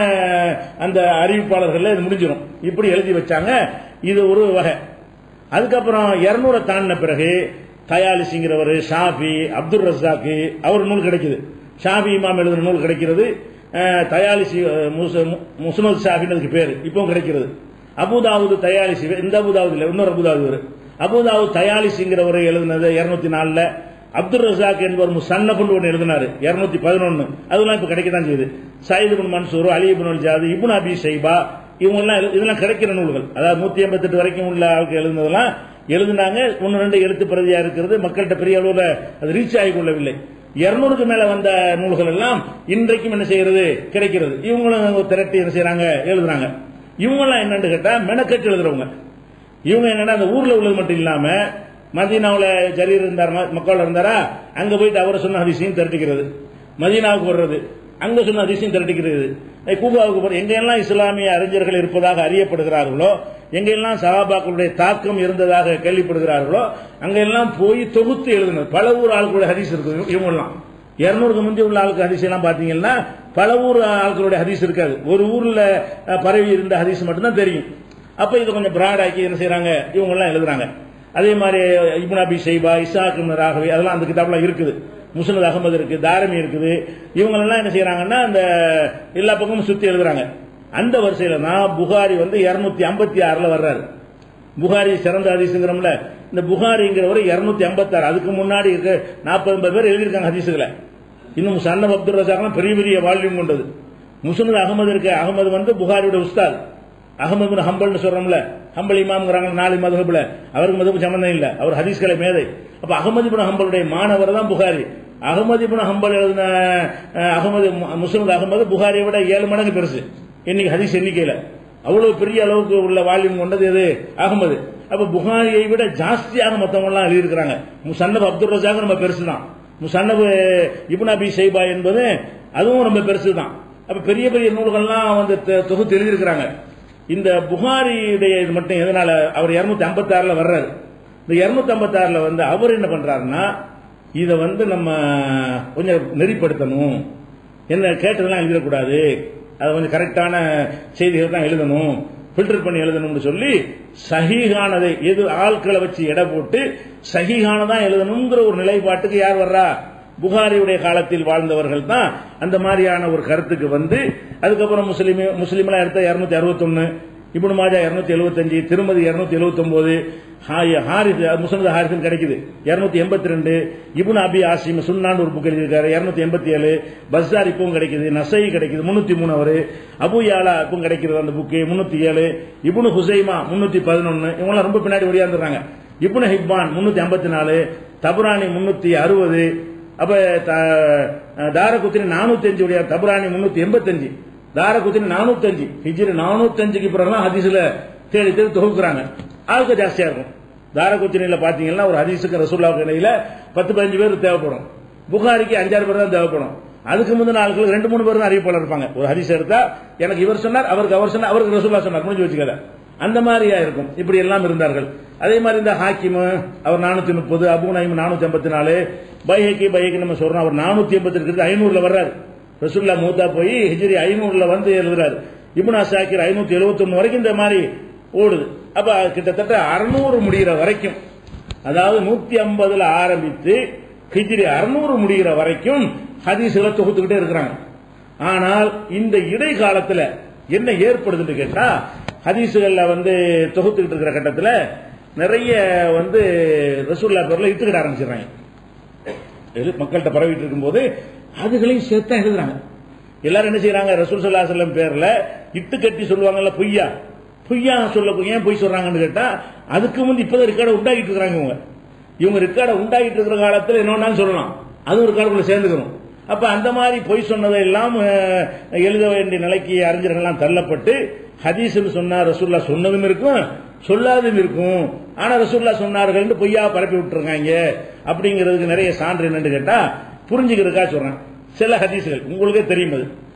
அந்த அறிவிப்பாளர்கள் இது முடிஞ்சிடும். இப்படி எழுதி வச்சாங்க. இது ஒரு வகை. அதுக்கப்புறம் 200 தாண்டின பிறகு தயாலிசிங்கிறவர், ஷாஃபி, அப்துல் ரஸாக் அவர் நூல் கிடைக்குது. ஷாஃபி இமாம் எழுதுற நூல் கிடைக்கிறது. தயாலிசி முஸ்னத் ஷாஃபின்னு பேரு இப்பவும் கிடைக்கிறது. அபுதாவுது தயாலிசி, இந்த அபுதாவுது இல்ல, இன்னொரு அபுதாவுது. அபுதாவுது தயாலிசிங்கிறவர் எழுதுனது 204. அப்துல் ரஸாக் என்பவர் முஸன்னஃப்னு ஒன்று எழுதினாரு 211. அதெல்லாம் இப்ப கிடைக்கதான் செய்யுது. சயீத் இப்னு மன்சூர், அலி இப்னு அல்-ஜாதி, இப்னு அபி ஷைபா இவங்க எல்லாம் இதெல்லாம் கிடைக்கிற நூல்கள். அதாவது 188 வரைக்கும் உள்ள ஆளுக்கு எழுதுனதெல்லாம் எழுதுனாங்க. 1-2 எழுத்து பிரதியா இருக்கிறது, மக்கள்கிட்ட பெரிய அளவில் அது ரீச் ஆகி கொள்ளவில்லை. 200க்கு மேல வந்த நூல்கள் எல்லாம் இன்றைக்கும் என்ன செய்யறது கிடைக்கிறது. இவங்களும் திரட்டி என்ன செய்யறாங்க எழுதுறாங்க. இவங்கெல்லாம் என்னன்னு கேட்டா மெனக்கெட்டு எழுதுறவங்க. இவங்க என்னன்னா அந்த ஊர்ல உள்ளது மட்டும் இல்லாம மதீனாவுல ஜரீர் இருந்தார், மக்கள் இருந்தாரா, அங்க போயிட்டு அவரை சொன்ன ஹதீஸையும் திரட்டிக்கிறது, மதீனாவுக்கு வர்றது, அங்க சொன்ன ஹதீஸையும் திரட்டிக்கிறது, கூபாவுக்கு போறது. எங்கெல்லாம் இஸ்லாமிய அறிஞர்கள் இருப்பதாக அறியப்படுகிறார்களோ, எங்கெல்லாம் சஹாபாக்களுடைய தாக்கம் இருந்ததாக கேள்விப்படுகிறார்களோ, அங்கெல்லாம் போய் தொகுத்து எழுதுனது. பல ஊர் ஆட்களுடைய ஹதீஸ் இருக்கு. இவங்கெல்லாம் 200க்கு முந்தி உள்ள ஆளுக்கு ஹதீஸ் எல்லாம் பாத்தீங்கன்னா பல ஊர் ஆட்களுடைய ஹதீஸ் இருக்காது. ஒரு ஊர்ல பரவி இருந்த ஹதீஸ் மட்டும்தான் தெரியும். அப்ப இதை கொஞ்சம் பிராடாக்கி என்ன செய்யறாங்க, இவங்க எல்லாம் எழுதுறாங்க. அதே மாதிரி இப்னு அபி ஷைபா, இஸ்ஹாக் இப்னு ராஹவி அதெல்லாம் அந்த கிதாப்ல இருக்குது. முஸ்னத் அஹ்மத் இருக்கு, தாரமி இருக்குது. இவங்க எல்லாம் என்ன செய்யறாங்கன்னா அந்த எல்லா பக்கமும் சுத்தி எழுதுறாங்க. அந்த வரிசையில தான் புகாரி வந்து 256ல வர்றாரு. புகாரி சிறந்த ஹதீஸ்ங்கிறோம்ல, இந்த புகாரிங்கிறவர் 256. அதுக்கு முன்னாடி இருக்க 40-50 பேர் எழுதியிருக்காங்க ஹதீஸுகளை. இன்னும் முஸன்னஃப் அப்துர் ரஸாக் பெரிய பெரிய வால்யூம் கொண்டது. முஸ்னத் அஹ்மத் இருக்கு, அஹ்மது வந்து புகாரியோட உஸ்தாத். அஹ்மது பின் ஹம்பல்னு சொல்றோம்ல, ஹம்பல் இமாம்ங்கறாங்க 4 மதுஹப்ல, அவருக்கு மதுஹப் சம்பந்தம் இல்ல, அவர் ஹதீஸ்களை மேதை. அப்ப அஹ்மது பின் ஹம்பலுடைய மாணவர் தான் புகாரி. அஹ்மது பின் ஹம்பல் எழுதின முஸ்னத் அஹ்மது புகாரியை விட 7 மடங்கு பெருசு இன்னைக்கு ஹதீஸ் எண்ணிக்கையில. அவ்வளவு பெரிய அளவுக்கு உள்ள வால்யூம் கொண்டது எது? அஹ்மது. அப்ப புகாரியை விட ஜாஸ்தியாக மத்தவங்க எல்லாம் எழுதியிருக்கிறாங்க. முஸன்னஃப் அப்துர் ரஸாக் ரொம்ப பெருசு தான். முஸன்னஃப் இப்னு அபி ஷைபா என்பது அதுவும் ரொம்ப பெருசு தான். அப்ப பெரிய பெரிய நூல்கள்லாம் வந்து தொகுத்து எழுதியிருக்கிறாங்க. இந்த புகாரியுடைய இது மட்டும் எதனால அவர் 256ல வர்றாரு. இந்த 256ல வந்து அவர் என்ன பண்றாருன்னா, இதை வந்து நம்ம கொஞ்சம் நெறிப்படுத்தணும், என்ன கேட்டதெல்லாம் எழுதக்கூடாது, அதை கொஞ்சம் கரெக்டான செய்திகள் தான் எழுதணும், ஃபில்டர் பண்ணி எழுதணும்னு சொல்லி சஹீஹானதை எது ஆட்களை வச்சு எடை போட்டு சஹீஹானதான் எழுதணுங்கிற ஒரு நிலைப்பாட்டுக்கு யார் வர்றா? புகாரியுடைய காலத்தில் வாழ்ந்தவர்கள் தான் அந்த மாதிரியான ஒரு கருத்துக்கு வந்து, அதுக்கப்புறம் முஸ்லிம்லாம் எடுத்த 261, இப்னு மாஜா 275, திருமதி 279, ஹாரிஸ் முஸ்னத் ஹாரிஸ் கிடைக்குது 282, இப்னு அபி ஆசிம் சுன்னான் ஒரு புக் எழுதியிருக்காரு 287, பஸ்ஸார் இப்பவும் கிடைக்குது, நசை கிடைக்குது 303, அவரு அபு யாலா இப்பவும் கிடைக்கிறது அந்த புக்கு 307, இப்னு ஹுசைமா 311, இவங்கெல்லாம் ரொம்ப பின்னாடி ஒடியாந்துறாங்க. இப்னு ஹிப்பான் 354, தபுரானி 360, அப்ப தாரகுத்தினி 405 உடைய தபுரானி 385, தாரகுத்தினி 405, ஹிஜ்ரி 405க்கு பிறகு ஹதீஸ்ல தேடி தேடி தொகுக்குறாங்க. ஆளுக்கு ஜாஸ்தியா இருக்கும். தாரகுத்தினில பாத்தீங்கன்னா ஒரு ஹதீஸுக்கு ரசூலுல்லாஹ் இடையில 10-15 பேர் தேவைப்படும். புகாரிக்கு 5-6 பேர் தான் தேவைப்படும். அதுக்கு முந்தின ஆட்களுக்கு 2-3 பேர் தான் அறிவிப்பாளர் இருப்பாங்க. ஒரு ஹதீஸ் எடுத்தா எனக்கு இவர் சொன்னார், அவருக்கு அவர் சொன்னார், அவருக்கு ரசூலுல்லாஹ் சொன்னார், முடிஞ்சு வச்சுக்கல. அந்த மாதிரியா இருக்கும். இப்படி எல்லாம் இருந்தார்கள். அதே மாதிரி இந்த ஹாக்கிம் அவர் 430, அபு நைம் 454, பைஹகி நம்ம சொல்றோம் அவர் 480 இருக்கிறது 500ல வர்றாரு. ரசூலுல்லாஹ் மூத்தா போய் ஹிஜ்ரி 500ல வந்து எழுதுறாரு. இப்னு அசாக்கிர் 571 வரைக்கும் இந்த மாதிரி ஓடுது. அப்ப கிட்டத்தட்ட 600 முடிகிற வரைக்கும், அதாவது 150ல ஆரம்பித்து ஹிஜ்ரி 600 முடிகிற வரைக்கும் ஹதீஸ்களை தொகுத்துக்கிட்டே இருக்கிறாங்க. ஆனால் இந்த இடைக்காலத்துல என்ன ஏற்படுதுன்னு கேட்டா, ஹதீசுகள்ல வந்து தொகுத்துக்கிட்டு இருக்கிற கட்டத்துல நிறைய வந்து ரசூலுல்லாஹ் பேர்ல இட்டுக்கிட ஆரம்பிச்சிடறாங்க. மக்கள்கிட்ட பரவிட்டு இருக்கும்போது அதுகளையும் சேர்த்தா எழுதுறாங்க. எல்லாரும் என்ன செய்யறாங்க, ரசூல் ஸல்லல்லாஹு அலைஹி வஸல்லம் பேர்ல இட்டு கட்டி சொல்லுவாங்கல்ல, பொய்யா சொல்ல ஏன் பொய் சொல்றாங்கன்னு கேட்டா, அதுக்கு முந்தி இப்பதான் ரெக்கார்டை உண்டாக்கிட்டு இருக்காங்க. இவங்க ரெக்கார்டை உண்டாக்கிட்டு இருக்கிற காலத்தில் என்ன சொல்லலாம், அதுவும் ரெக்கார்டுக்குள்ள சேர்ந்துக்கணும். அப்ப அந்த மாதிரி பொய் சொன்னதை எல்லாம் எழுத வேண்டிய நிலைக்கு அறிஞர்கள்லாம் தள்ளப்பட்டு, ஹதீஸ் சொன்னா ரசூலுல்லாஹ் சொன்னதும் இருக்கும் சொல்லாதும் இருக்கும், ஆனா ரசூலுல்லாஹ் சொன்னார்கள் பொய்யா பரப்பி விட்டுருக்காங்க. அப்படிங்கிறதுக்கு நிறைய சான்று என்னன்னு கேட்டா புரிஞ்சுக்கிறதுக்காக சொல்றேன். சில ஹதீஸ்கள் உங்களுக்கே தெரியும். அது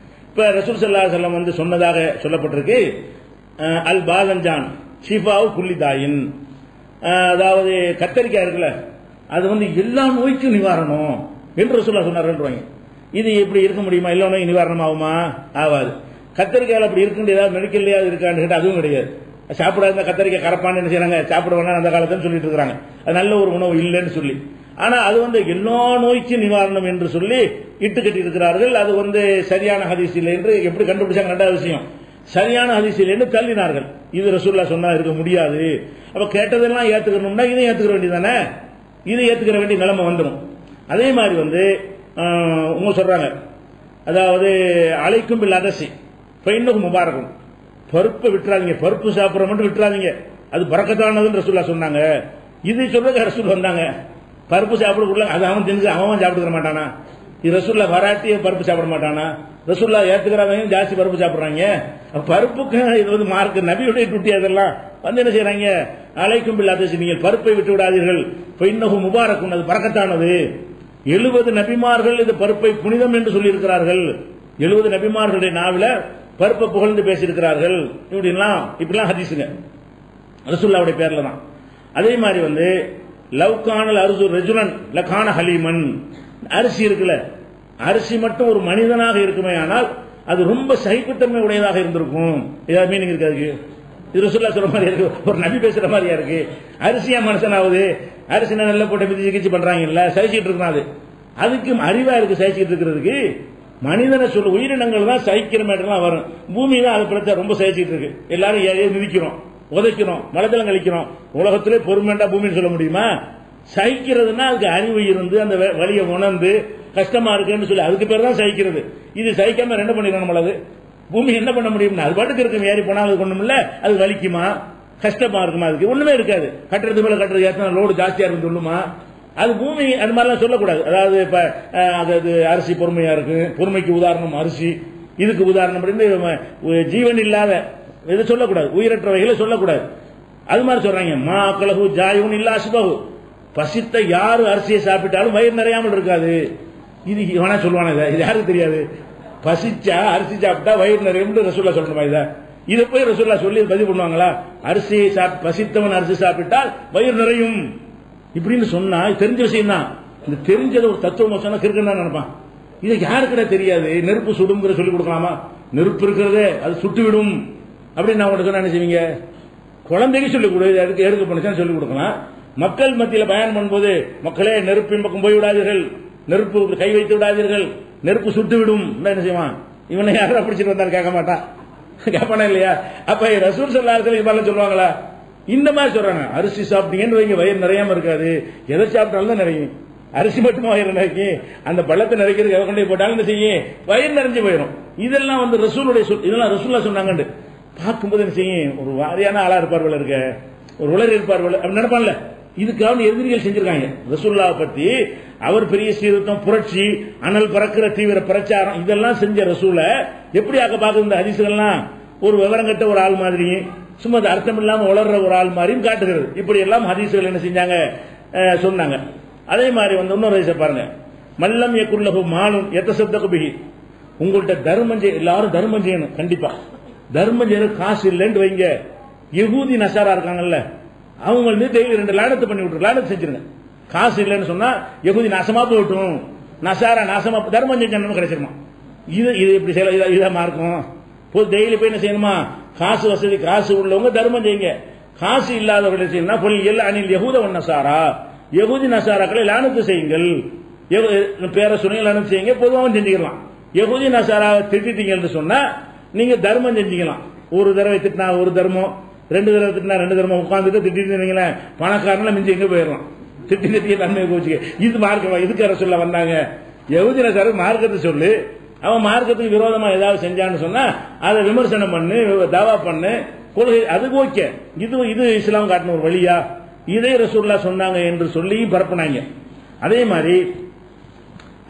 இப்ப ரசூல் ஸல்லல்லாஹு அலைஹி வஸல்லம் வந்து சொன்னதாக சொல்லப்பட்டிருக்கு, அல் பாதஞ்சான் ஷிஃபாவு குல்லி தாயின், அதாவது கத்தரிக்காய் இருக்குல்ல, அது வந்து எல்லா நோய்க்கும் நிவாரணம் என்று ரசூலுல்லாஹ் சொன்னார்கள். இது எப்படி இருக்க முடியுமா? எல்லா நோய்க்கும் நிவாரணம் ஆகுமா? ஆகாது. கத்தரிக்காயில் அப்படி இருக்குன்னு ஏதாவது மெடிக்கல்லையாவது இருக்கான்னு கேட்டால் அதுவும் கிடையாது. சாப்பிடாத கத்தரிக்காய் கரப்பான்னு என்ன செய்யறாங்க, சாப்பிட வேணாம் அந்த காலத்தில் சொல்லிட்டு இருக்காங்க. அது நல்ல ஒரு உணவு இல்லைன்னு சொல்லி. ஆனா அது வந்து எல்லா நோய்க்கும் நிவாரணம் என்று சொல்லி இட்டு கட்டி இருக்கிறார்கள். அது வந்து சரியான ஹதீஸ் இல்லை என்று எப்படி கண்டுபிடிச்சாங்க? ரெண்டாவது விஷயம், சரியான ஹதீஸ் இல்லை என்று தள்ளினார்கள். இது ரசூலுல்லாஹ் சொன்னா இருக்க முடியாது. அப்ப கேட்டதெல்லாம் ஏத்துக்கணும்னா இதை ஏத்துக்கிற வேண்டியதானே, இதை ஏத்துக்கிற வேண்டிய நிலைமை வந்துடும். அதே மாதிரி வந்து உங்க சொல்றாங்க, அதாவது அழைக்கும் பில் அதசி பையனுக்கு முபாரக்கும், பருப்பை விட்டுறாதீங்க, பருப்பு சாப்பிட்ற மட்டும் விட்டுறாதீங்க, அது பரக்கத்தானதுன்னு ரசூலுல்லாஹ் சொன்னாங்க. இது சொல்றதுக்கு ரசூல் வந்தாங்க. பருப்பு சாப்பிடக்குள்ள அது அவன் தெரிஞ்சு அவன் சாப்பிட்டுக்க மாட்டானா? இது ரசூல்லா வராட்டி பருப்பு சாப்பிட மாட்டானா? ரசூல்லா ஏத்துக்கிறாங்க ஜாஸ்தி பருப்பு சாப்பிடுறாங்க. பருப்புக்கு இது வந்து மார்க் நபியுடைய குட்டி. அதெல்லாம் வந்து என்ன செய்யறாங்க? அலைக்கும் பில்லாத நீங்கள் பருப்பை விட்டு விடாதீர்கள், இன்னஹு முபாரக்குன், அது பரக்கத்தானது. 70 நபிமார்கள் இந்த பருப்பை புனிதம் என்று சொல்லி இருக்கிறார்கள். 70 நபிமார்களுடைய நாவில பருப்பை புகழ்ந்து பேசியிருக்கிறார்கள். இப்படிலாம் ஹதீஸுங்க ரசூலுல்லாஹ்வுடைய பேர்ல தான். அதே மாதிரி வந்து லவ்கானல் அர்சு ரஜுலன் லகான ஹலீமன், அரிசி இருக்குல்ல, அரிசி மட்டும் ஒரு மனிதனாக இருக்குமே ஆனால் அது ரொம்ப சகிப்புத்தன்மை உடையதாக இருந்திருக்கும். ஏதாவது மீனிங் இருக்காது. இது ரசூலுல்லாஹ் சொல்ற மாதிரி இருக்கு, ஒரு நபி பேசுற மாதிரியா இருக்கு. அரிசியா மனுஷனாவது? அரிசி நல்ல போட்டு மிதிச்சு கிச்சு பண்றாங்க இல்ல, சகிச்சுட்டு இருக்கான். அதுக்கு அறிவா இருக்கு சகிச்சுட்டு இருக்கிறதுக்கு. மனிதனை சொல்ல உயிரினங்கள் தான் சகிக்கிற மாதிரிலாம் வரும். பூமி தான் அது பிரச்சனை ரொம்ப சகிச்சுட்டு இருக்கு. எல்லாரும் மிதிக்கிறோம், உதைக்கிறோம், மலத்தலம் கழிக்கிறோம். உலகத்திலே பொறுமைண்டா பூமின்னு சொல்ல முடியுமா? சகிக்கிறதுனா அதுக்கு அறிவு இருந்து அந்த வழியை உணர்ந்து கஷ்டமா இருக்குன்னு சொல்லி அதுக்கு பேர் தான் சகிக்கிறது. இது சகிக்காம என்ன பண்ணிடணும் நம்மளது? பூமி என்ன பண்ண முடியும்னா அது பாட்டுக்கு இருக்கும். ஏறி போனால் அது ஒண்ணும் இல்ல, அது வலிக்குமா கஷ்டமா இருக்குமா? அதுக்கு ஒண்ணுமே இருக்காது. கட்டுறது மேல கட்டுறது ஏற்ற லோடு ஜாஸ்தியா இருக்கு சொல்லுமா? அது பூமி அது மாதிரிலாம் சொல்லக்கூடாது. அதாவது இப்ப அது அரிசி பொறுமையா இருக்கு, பொறுமைக்கு உதாரணம் அரிசி, இதுக்கு உதாரணம் ஜீவன் இல்லாத இதை சொல்லக்கூடாது, உயிரற்றவைகளை சொல்லக்கூடாது. அது மாதிரி சொல்றாங்க. மா கலகு ஜாயுன் இல்லா சுபகு, பசித்த யாரு அரிசியை சாப்பிட்டாலும் வயிறு நிறையாமல் இருக்காது. இது வேணா சொல்லுவானே, இது யாருக்கு தெரியாது? பசிச்சா அரிசி சாப்பிட்டா வயிறு நிறையும் ரசூலுல்லாஹ் சொல்லணுமா? இதை போய் ரசூலுல்லாஹ் சொல்லி பதிவு பண்ணுவாங்களா? அரிசியை பசித்தவன் அரிசி சாப்பிட்டால் வயிறு நிறையும் இப்படின்னு சொன்னா தெரிஞ்ச விஷயம் தான். இந்த தெரிஞ்சதை ஒரு தத்துவம் சொன்னா கிறுக்குன்னு நினைப்பான். இது யாருக்கிட்ட தெரியாது? நெருப்பு சுடுங்கிற சொல்லி கொடுக்கலாமா? நெருப்பு இருக்கிறதே அது சுட்டு விடும் அப்படின்னு நான் சொன்னா என்ன செய்வீங்க? குழந்தைக்கு சொல்லிக் கொடு, எடுக்க பண்ணுச்சான்னு சொல்லிக் கொடுக்கலாம். மக்கள் மத்தியில் பயன் பண்ணும்போது மக்களே நெருப்பின் பக்கம் போய் விடாதீர்கள், நெருப்பு கை வைத்து விடாதீர்கள், நெருப்பு சுட்டு விடும் என்ன செய்வான்? இவனை யாரும் பிடிச்சிட்டு வந்தாலும் கேட்க மாட்டான், கேட்பானா இல்லையா? அப்ப ரசூல் ஸல்லல்லாஹு அலைஹி வஸல்லம் சொல்லுவாங்களா? இந்த மாதிரி சொல்றாங்க. அரிசி சாப்பிட்டீங்கன்னு வைங்க வயிறு நிறையாம இருக்காது, எதை சாப்பிட்டாலும் தான் நிறையும். அரிசி மட்டுமா வயிறு நிறைக்கி? அந்த பள்ளத்தை நிறைக்கிறது எதை கொண்டு போட்டாலும் என்ன செய்யும்? வயிறு நிறைஞ்சு போயிடும். இதெல்லாம் வந்து ரசூலுடைய இதெல்லாம் ரசூலுல்லாஹ் சொன்னாங்கன்னு பார்க்கும்போது என்ன செய்யும்? ஒரு வாரியான ஆளா இருப்பார்கள், இருக்க ஒரு உலர் இருப்பார்கள் அப்படி நினைப்பான்ல. இதுக்காக எதிரிகள் செஞ்சிருக்காங்க ரசூலுல்லாஹ் பத்தி. அவர் பெரிய சீர்திருத்தம், புரட்சி, அனல் பறக்கிற தீவிர பிரச்சாரம் இதெல்லாம் செஞ்ச ரசூல எப்படி ஆக்க பார்க்க இந்த ஹதீஸ்கள்லாம் ஒரு விவரம் கட்ட ஒரு ஆள் மாதிரி, சும்மா அர்த்தம் இல்லாம உளர்ற ஒரு ஆள் மாதிரியும் காட்டுகிறது. இப்படி எல்லாம் ஹதீஸ்கள் என்ன செஞ்சாங்க? சொன்னாங்க. அதே மாதிரி வந்து இன்னொரு ஹதீஸை பாருங்க. மல்லம் யகுல்லஹு மாலும் யதஸத்தகு பிஹி, உங்கள்ட்ட தர்மம் செய்ய, எல்லாரும் தர்மம் செய்யணும். கண்டிப்பா தர்மம் செய்ய காசு இல்லைன்னு வைங்க. யகூதி நசாரா இருக்காங்கல்ல, அவங்க வந்து டெய்லி 2 லானத்து பண்ணி விட்டுரு, லானத்து செஞ்சிருங்க. காசு இல்லைன்னு சொன்னா யகூதி நாசமா போய்விட்டும், நசாரா நாசமா, தர்மம் செஞ்சு கிடைச்சிருமா? இது இப்படி செய்யல, இதான் மார்க்கம். டெய்லி போய் என்ன செய்யணுமா? காசு வசதி காசு உள்ளவங்க தர்மம் செய்யுங்க, காசு இல்லாதவர்கள் செய்யணும்னா பொல் அனில் யகூத ஒன் நசாரா, யகூதி நசாராக்களை லானத்து செய்யுங்கள். பேர சொன்னீங்க லானத்து செய்யுங்க, பொதுவாகவும் செஞ்சுக்கலாம். யகூதி நசாராவை திட்டிட்டீங்கன்னு சொன்னா நீங்க தர்மம் செஞ்சுக்கலாம். ஒரு தடவை திட்டினா ஒரு தர்மம், 2 தடவை திட்டினா 2 தர்மம், உட்காந்துட்டு திட்டிட்டு இருந்தீங்களேன் பணக்காரனா மிஞ்சி எங்க போயிடலாம். திட்டி திட்டிய நன்மை போச்சு. இது மார்க்கமா? இதுக்கு அரசுல வந்தாங்க. யகூதி நசாரா மார்க்கத்தை சொல்லு, அவன் மார்க்கத்துக்கு விரோதமா ஏதாவது செஞ்சான்னு சொன்னா அதை விமர்சனம் பண்ணு, தாவா பண்ணு, கொள்கை, அது ஓகே. இது இஸ்லாம் காட்டின ஒரு வழியா? இதே ரசூலுல்லாஹ் சொன்னாங்க என்று சொல்லி பரப்புனாங்க. அதே மாதிரி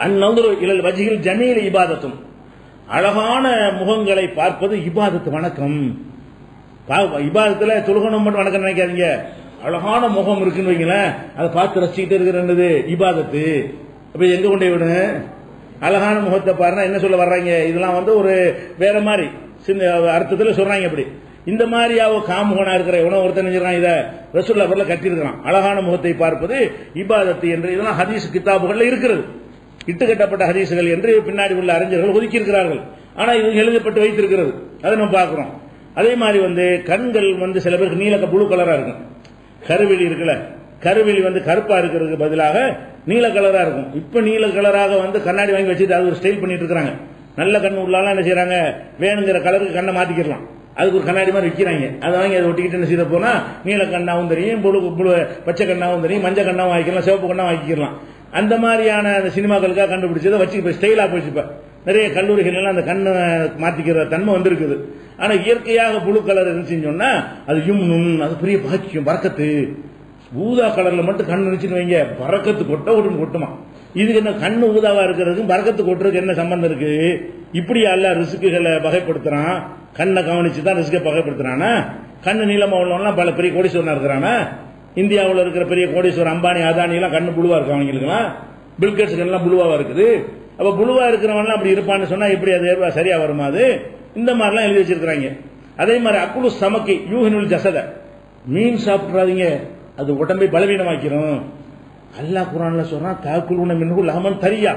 அந்நதுரு இலல் வஜ்ஹில் ஜமீல் இபாதத்தும், அழகான முகங்களை பார்ப்பது இபாதத்து, வணக்கம். இபாதத்துல தொழுகணும் மட்டும் வணக்கம் நினைக்காதீங்க. அழகான முகம் இருக்குன்னு வைங்களேன், அதை பார்த்து ரசிச்சுக்கிட்டே இருக்கிறது இபாதத்து. அப்ப எங்க கொண்டே விடு? அழகான முகத்தை பாருன்னா என்ன சொல்ல வர்றாங்க? இதெல்லாம் வந்து ஒரு வேற மாதிரி சின்ன அர்த்தத்தில் சொல்றாங்க. அப்படி இந்த மாதிரியாவோ காமுகனா இருக்கிற உணவு ஒருத்தர் நினைக்கிறான், இதை ரசூலுல்லாஹ் அவர்களை கட்டியிருக்கிறான். அழகான முகத்தை பார்ப்பது இபாதத்து என்று இதெல்லாம் ஹதீஸ் கிதாபுகள்ல இருக்கிறது. இட்டுக்கட்டப்பட்ட ஹதீசுகள் என்று பின்னாடி உள்ள அறிஞர்கள் ஒதுக்கி இருக்கிறார்கள். ஆனா இது எழுதப்பட்டு வைத்திருக்கிறது, அதை நம்ம பார்க்கிறோம். அதே மாதிரி வந்து கண்கள் வந்து சில பேருக்கு நீல ப்ளூ கலரா இருக்கும். கருவெளி இருக்குல்ல, கருவெளி வந்து கருப்பா இருக்கிறதுக்கு பதிலாக நீல கலரா இருக்கும். இப்ப நீல கலராக வந்து கண்ணாடி வாங்கி வச்சுட்டு அது ஒரு ஸ்டைல் பண்ணிட்டு இருக்காங்க. நல்ல கண்ணு உள்ளாலாம் என்ன செய்யறாங்க? வேணுங்கிற கலருக்கு கண்ணை மாத்திக்கலாம். அதுக்கு ஒரு கண்ணாடி மாதிரி விற்கிறாங்க. அதை வாங்கி அதை ஒட்டிக்கிட்டு என்ன செய்ய போனா நீல கண்ணாவும் தெரியும், பச்சை கண்ணாவும் தெரியும், மஞ்சள் கண்ணாவும் வாங்கிக்கலாம், சிவப்பு கண்ணாவும் வாங்கிக்கலாம். அந்த மாதிரியான அந்த சினிமாக்களுக்காக கண்டுபிடிச்சதை வச்சு இப்ப ஸ்டைலா போயிடுச்சு. இப்ப நிறைய கல்லூரிகள் எல்லாம் அந்த கண்ணை மாத்திக்கிற தன்மை வந்திருக்குது. ஆனா இயற்கையாக புழு கலர் இருந்துச்சுன்னு சொன்னா அது அது பெரிய பாக்கியம், பறக்கத்து. ஊதா கலர்ல மட்டும் கண் நினைச்சுன்னு வைங்க, பறக்கத்து கொட்ட கொட்டுமா. இதுக்கு என்ன கண்ணு ஊதாவா இருக்கிறதுக்கும் பறக்கத்து கொட்டுறதுக்கு என்ன சம்பந்தம் இருக்கு? இப்படி அல்ல ரிஸ்குகளை வகைப்படுத்துறான். கண்ணை கவனிச்சு தான் ரிஸ்கை வகைப்படுத்துறானா? கண்ணு நீளமா உள்ளவங்களாம் பல பெரிய கோடீஸ்வரனா இருக்கிறானா? இந்தியாவில் இருக்கிற பெரிய கோடீஸ்வரர் அம்பானி அதானி எல்லாம் கண்ணு புழுவா இருக்கு, அவங்களுக்குலாம் பில்கேட்ஸ் எல்லாம் புழுவாவா இருக்குது. அப்ப புழுவா இருக்கிறவன் அப்படி இருப்பான்னு சொன்னா எப்படி அது சரியா வருமா? அது இந்த மாதிரிலாம் எழுதி வச்சிருக்காங்க. அதே மாதிரி அக்குலு சமக்கி யூஹினுல் ஜசத, மீன் சாப்பிடாதீங்க, அது உடம்பை பலவீனமாக்கிறோம். அல்லாஹ் குர்ஆன்ல சொல்றான், தாக்குலுன மின்ஹு லஹமன் தரியா,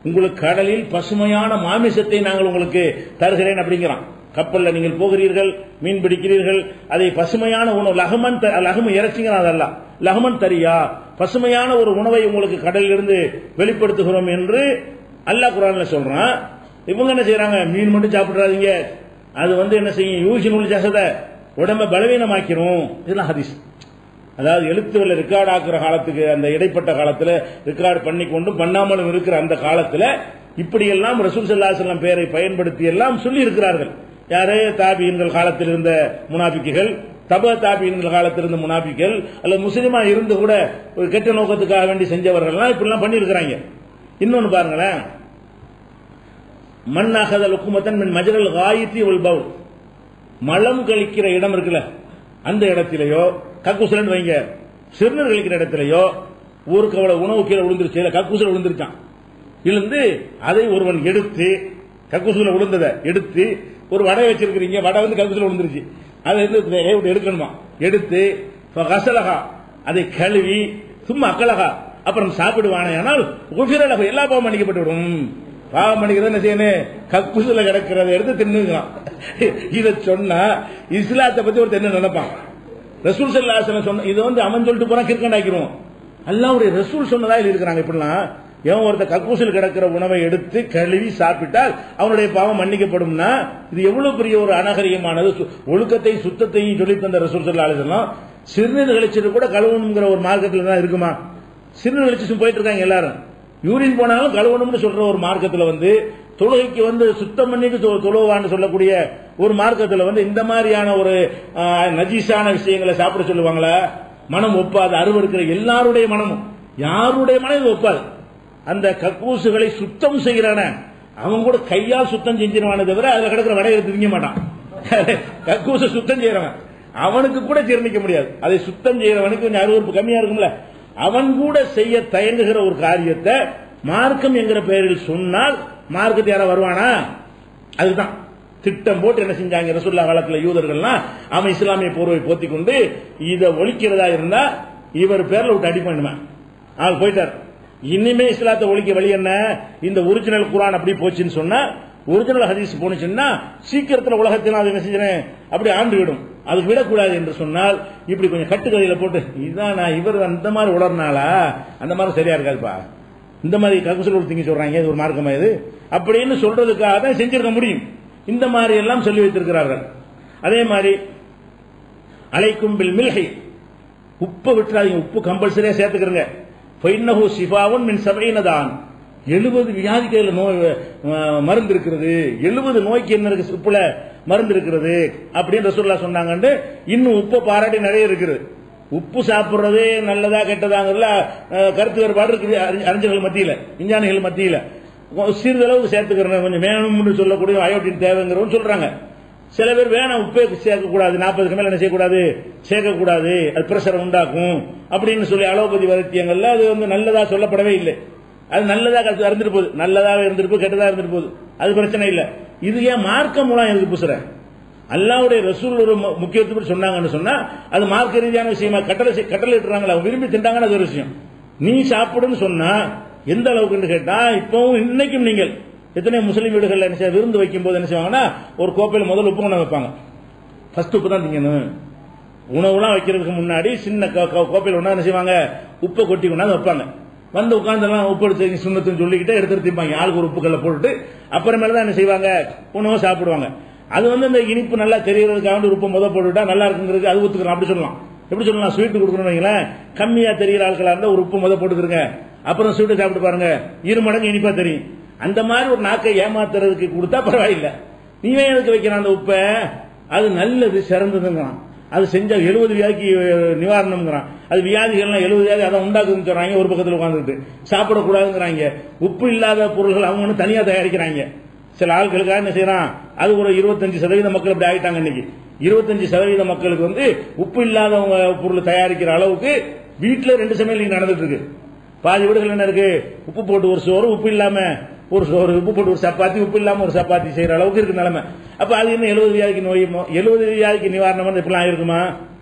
உங்களுக்கு கடலில் பசுமையான மாமிசத்தை நாங்கள் உங்களுக்கு தருகிறேன் அப்படிங்கிறான். கப்பல்ல நீங்கள் போகிறீர்கள், மீன் பிடிக்கிறீர்கள், அதை பசுமையான உணவு லஹமன் லஹம இறைச்சிங்கிறான். அதல்ல லஹமன் தரியா, பசுமையான ஒரு உணவை உங்களுக்கு கடலிலிருந்து வெளிப்படுத்துகிறோம் என்று அல்லாஹ் குர்ஆன்ல சொல்றான். இவங்க என்ன செய்யறாங்க? மீன் மட்டும் சாப்பிடாதீங்க, அது என்ன செய்யும்? யூஹினுல் ஜஸத, உடம்பை பலவீனமாக்கிறோம். இதெல்லாம் ஹதீஸ். அதாவது எழுத்துக்களை ரெக்கார்ட் ஆக்குற காலத்துக்கு, அந்த இடைப்பட்ட காலத்துல ரெக்கார்ட் பண்ணி கொண்டும் பண்ணாமலும் இருக்கிற அந்த காலத்துல இப்படியெல்லாம் ரசூல் ஸல்லல்லாஹு அலைஹி வஸல்லம் பெயரை பயன்படுத்தி எல்லாம் சொல்லி இருக்கிறார்கள். யாரு? தாபியின்கள் காலத்தில் இருந்த முனாபிக்குகள், தப தாபியின்கள் காலத்தில் இருந்த முனாபிக்குகள், அல்ல முஸ்லிமா இருந்து கூட ஒரு கெட்ட நோக்கத்துக்காக வேண்டி செஞ்சவர்கள்லாம் இப்படிலாம் பண்ணி இருக்கிறாங்க. இன்னொன்னு பாருங்களேன், மன்னாகத லுக்குமத்தன் மின் மஜரல் காயித்தி வல் பவுல், மலம் கழிக்கிற இடம் இருக்குல்ல, அந்த இடத்திலேயோ கக்கூசலன்னு வைங்க, சிறுநீர் கழிக்கிற இடத்திலேயோ ஒரு கவலை உணவு கீழே விழுந்துருச்சு, கக்கூசல விழுந்துருச்சான், இருந்து அதை ஒருவன் எடுத்து, கக்கூசுல விழுந்ததை எடுத்து ஒரு வடை வச்சிருக்கிறீங்க, வடை கக்கூசுல விழுந்துருச்சு, அதை எடுக்கணுமா, எடுத்து கசலகா அதை கழுவி சும்மா அக்கலகா அப்புறம் சாப்பிடுவானே, ஆனால் உஃபிரலக எல்லா பாவம் மன்னிக்கப்பட்டு விடும். பாவம் மன்னிக்கிறது என்ன செய்யணும்? கக்கூசுல கிடக்கிறத எடுத்து தின்னுக்கலாம். இதை சொன்னா இஸ்லாத்தை பத்தி ஒரு என்ன நினைப்பான்? ரசூல் ஸல்லல்லாஹு அலைஹி வஸல்லம் சொன்ன இது அவன் சொல்லிட்டு போனா கிறுக்கண்டாக்கிடுவோம். அல்லாஹ்வுடைய ரசூல் சொன்னதா இருக்கிறாங்க. இப்படிலாம் எவன் ஒருத்த கக்கூசில் கிடக்கிற உணவை எடுத்து கழுவி சாப்பிட்டால் அவனுடைய பாவம் மன்னிக்கப்படும்னா இது எவ்வளவு பெரிய ஒரு அநாகரிகமானது. ஒழுக்கத்தையும் சுத்தத்தையும் சொல்லி தந்த ரசூல் ஸல்லல்லாஹு அலைஹி வஸல்லம் சிறுநீர் கழிச்சிட்டு கூட கழுவணுங்கிற ஒரு மார்க்கத்தில் தான் இருக்குமா? சிறுநீர் கழிச்சு போயிட்டு இருக்காங்க எல்லாரும், யூரின் போனாலும் கழுவணும்னு சொல்ற ஒரு மார்க்கத்தில் தொழுகைக்கு சுத்தம் பண்ணிட்டு தொழுவான்னு சொல்லக்கூடிய ஒரு மார்க்கத்தில் இந்த மாதிரியான ஒரு நஜீஸான விஷயங்களை சாப்பிட சொல்லுவாங்களா? மனம் ஒப்பாது. அருவருக்கிற எல்லாருடைய மனமும், யாருடைய மனம் ஒப்பாது. அந்த கக்கூசுகளை சுத்தம் செய்கிறான அவன் கூட கையால் சுத்தம் செஞ்சிருவானே தவிர அதுல கிடக்கிற வடையை திங்க மாட்டான். கக்கூசை சுத்தம் செய்யறவன் அவனுக்கு கூட ஜீரணிக்க முடியாது. அதை சுத்தம் செய்யறவனுக்கு கொஞ்சம் அருவருப்பு கம்மியா இருக்கும்ல, அவன் கூட செய்ய தயங்குகிற ஒரு காரியத்தை மார்க்கம் என்கிற பெயரில் சொன்னால் மார்க்கத்தை யாரா வருவானா? அதுதான் திட்டம் போட்டு என்ன செஞ்சாங்க ரசூலுல்லாஹ் காலத்துல யூதர்கள்லாம். அவன் இஸ்லாமிய போர்வை போத்தி கொண்டு இதை ஒழிக்கிறதா இருந்தா இவர் பேர்ல விட்டு அடி பண்ணுவேன். ஆள் போயிட்டார். இனிமே இஸ்லாத்தை ஒழிக்க வழி என்ன? இந்த ஒரிஜினல் குர்ஆன் அப்படி போச்சுன்னு சொன்னா, ஒரிஜினல் ஹதீஸ் போனுச்சுன்னா சீக்கிரத்தில் உலகத்தில் அது என்ன செஞ்சேன் அப்படி ஆண்டு விடும். அதுக்கு விடக்கூடாது என்று சொன்னால் இப்படி கொஞ்சம் கட்டுக்கதையில போட்டு இதான் இவர் அந்த மாதிரி உளர்னாலா அந்த மாதிரி சரியா இருக்காதுப்பா, இந்த மாதிரி ககுசல் திங்க சொல்றாங்க, இது ஒரு மார்க்கமா இது அப்படின்னு சொல்றதுக்காக தான் செஞ்சிருக்க முடியும். இந்த மாதிரி எல்லாம் சொல்லி வைத்திருக்கிறார்கள். அதே மாதிரி அலைக்கும் பில் மில்ஹி, உப்பு விட்டுறாதீங்க, உப்பு கம்பல்சரியா சேர்த்துக்கிறங்க. ஃபைன்னஹு ஷிஃபாவுன் மின் 70 தான், 70 வியாதிக்கு நோய் மருந்து இருக்கிறது, 70 நோய்க்கு என்ன இருக்கு உப்புல மருந்து இருக்கிறது அப்படின்னு ரசூலுல்லாஹ் சொன்னாங்க. இன்னும் உப்பு பாராட்டி நிறைய இருக்குது. உப்பு சாப்பிடுறது நல்லதா கெட்டதாங்கிறதுல கருத்து வேறுபாடு இருக்குது அறிஞர்கள் மத்தியில, விஞ்ஞானிகள் மத்தியில. சிறிதளவு சேர்த்துக்கிறேன், கொஞ்சம் வேணும்னு சொல்லக்கூடிய அயோடின் தேவைங்கிறவங்க சொல்றாங்க. சில பேர் வேணாம் உப்பே சேர்க்கக்கூடாது, 40க்கு மேல என்ன செய்யக்கூடாது, சேர்க்கக்கூடாது, அது பிரஷரை உண்டாக்கும் அப்படின்னு சொல்லி அலோபதி வைத்தியங்கள்ல அது நல்லதா சொல்லப்படவே இல்லை. அது நல்லதா இருந்துட்டு போகுது, நல்லதாக இருந்துட்டு போகுது, கெட்டதா இருந்துட்டு போகுது, அது பிரச்சனை இல்லை. இது ஏன் மார்க்க மூலம் எதுக்கு பூசுற? அல்லாஹ்வுடைய ரசூல் ஒரு முக்கியத்துவம் சொன்னாங்கன்னு சொன்னா அது மார்க்க ரீதியான விஷயமா கட்டளை இட்டுறாங்களா, விரும்பி திண்டாங்கன்னு அது ஒரு விஷயம். நீ சாப்பிடுன்னு சொன்னா எந்த அளவுக்கு கேட்டா, இப்பவும் இன்னைக்கும் நீங்கள் எத்தனை முஸ்லீம் வீடுகள் என்ன விருந்து வைக்கும் போது என்ன செய்வாங்கன்னா ஒரு கோப்பையில் முதல் உப்பு கொண்டு வைப்பாங்க. ஃபர்ஸ்ட் உப்பு தான் திங்கணும். உணவுலாம் வைக்கிறதுக்கு முன்னாடி சின்ன கோப்பையில் ஒன்றா என்ன செய்வாங்க, உப்பை கொட்டி கொண்டாந்து வைப்பாங்க. வந்து உட்கார்ந்தெல்லாம் உப்பு எடுத்து சுண்ணத்துன்னு சொல்லிக்கிட்டே எடுத்து திம்பாங்க. ஆளுக்கு ஒரு உப்புக்கல்ல போட்டுட்டு அப்புறமேல தான் என்ன செய்வாங்க, உணவை சாப்பிடுவாங்க. அது இந்த இனிப்பு நல்லா தெரியறதுக்காக ஒரு உப்பு முதல் போட்டுவிட்டா நல்லா இருக்குங்கிறது அது ஊத்துக்கிறோம் அப்படி சொல்லலாம். எப்படி சொல்லலாம், ஸ்வீட் கொடுக்கணும் வைங்களேன், கம்மியா தெரிகிற ஆட்களா இருந்தா ஒரு உப்பு முதல் போட்டுக்கிறங்க, அப்புறம் ஸ்வீட்டை சாப்பிட்டு பாருங்க, 2 மடங்கு இனிப்பா தெரியும். அந்த மாதிரி ஒரு நாக்கை ஏமாத்துறதுக்கு கொடுத்தா பரவாயில்ல. நீவே எதுக்கு வைக்கிறான் அந்த உப்பை, அது நல்லது சிறந்ததுங்கிறான். அது செஞ்சா 70 வியாதிக்கு நிவாரணம்ங்கிறான். அது வியாதிகள்லாம் 70 வியாதி அதை உண்டாக்குதுன்னு சொல்றாங்க. ஒரு பக்கத்தில் உட்காந்துட்டு சாப்பிடக்கூடாதுங்கிறாங்க. உப்பு இல்லாத பொருள்கள் அவங்க தனியா தயாரிக்கிறாங்க. சில ஆட்களுக்காக என்ன செய்யறான், அது ஒரு 25% மக்கள் அப்படி ஆகிட்டாங்க. இன்னைக்கு 25% மக்களுக்கு உப்பு இல்லாதவங்க பொருள் தயாரிக்கிற அளவுக்கு வீட்டில் 2 சமையல் நடந்துட்டு இருக்கு. பாதி வீடுகள் என்ன இருக்கு, உப்பு போட்டு ஒரு சோறு, உப்பு இல்லாம ஒரு சோறு, உப்பு போட்டு ஒரு சப்பாத்தி, உப்பு இல்லாம ஒரு சப்பாத்தி செய்யற அளவுக்கு இருக்கு நிலைமை. அப்ப அது என்ன 70 வியாதிக்கு நோய், 70 வியாதிக்கு நிவாரணம் இப்பெல்லாம் இருக்குமா?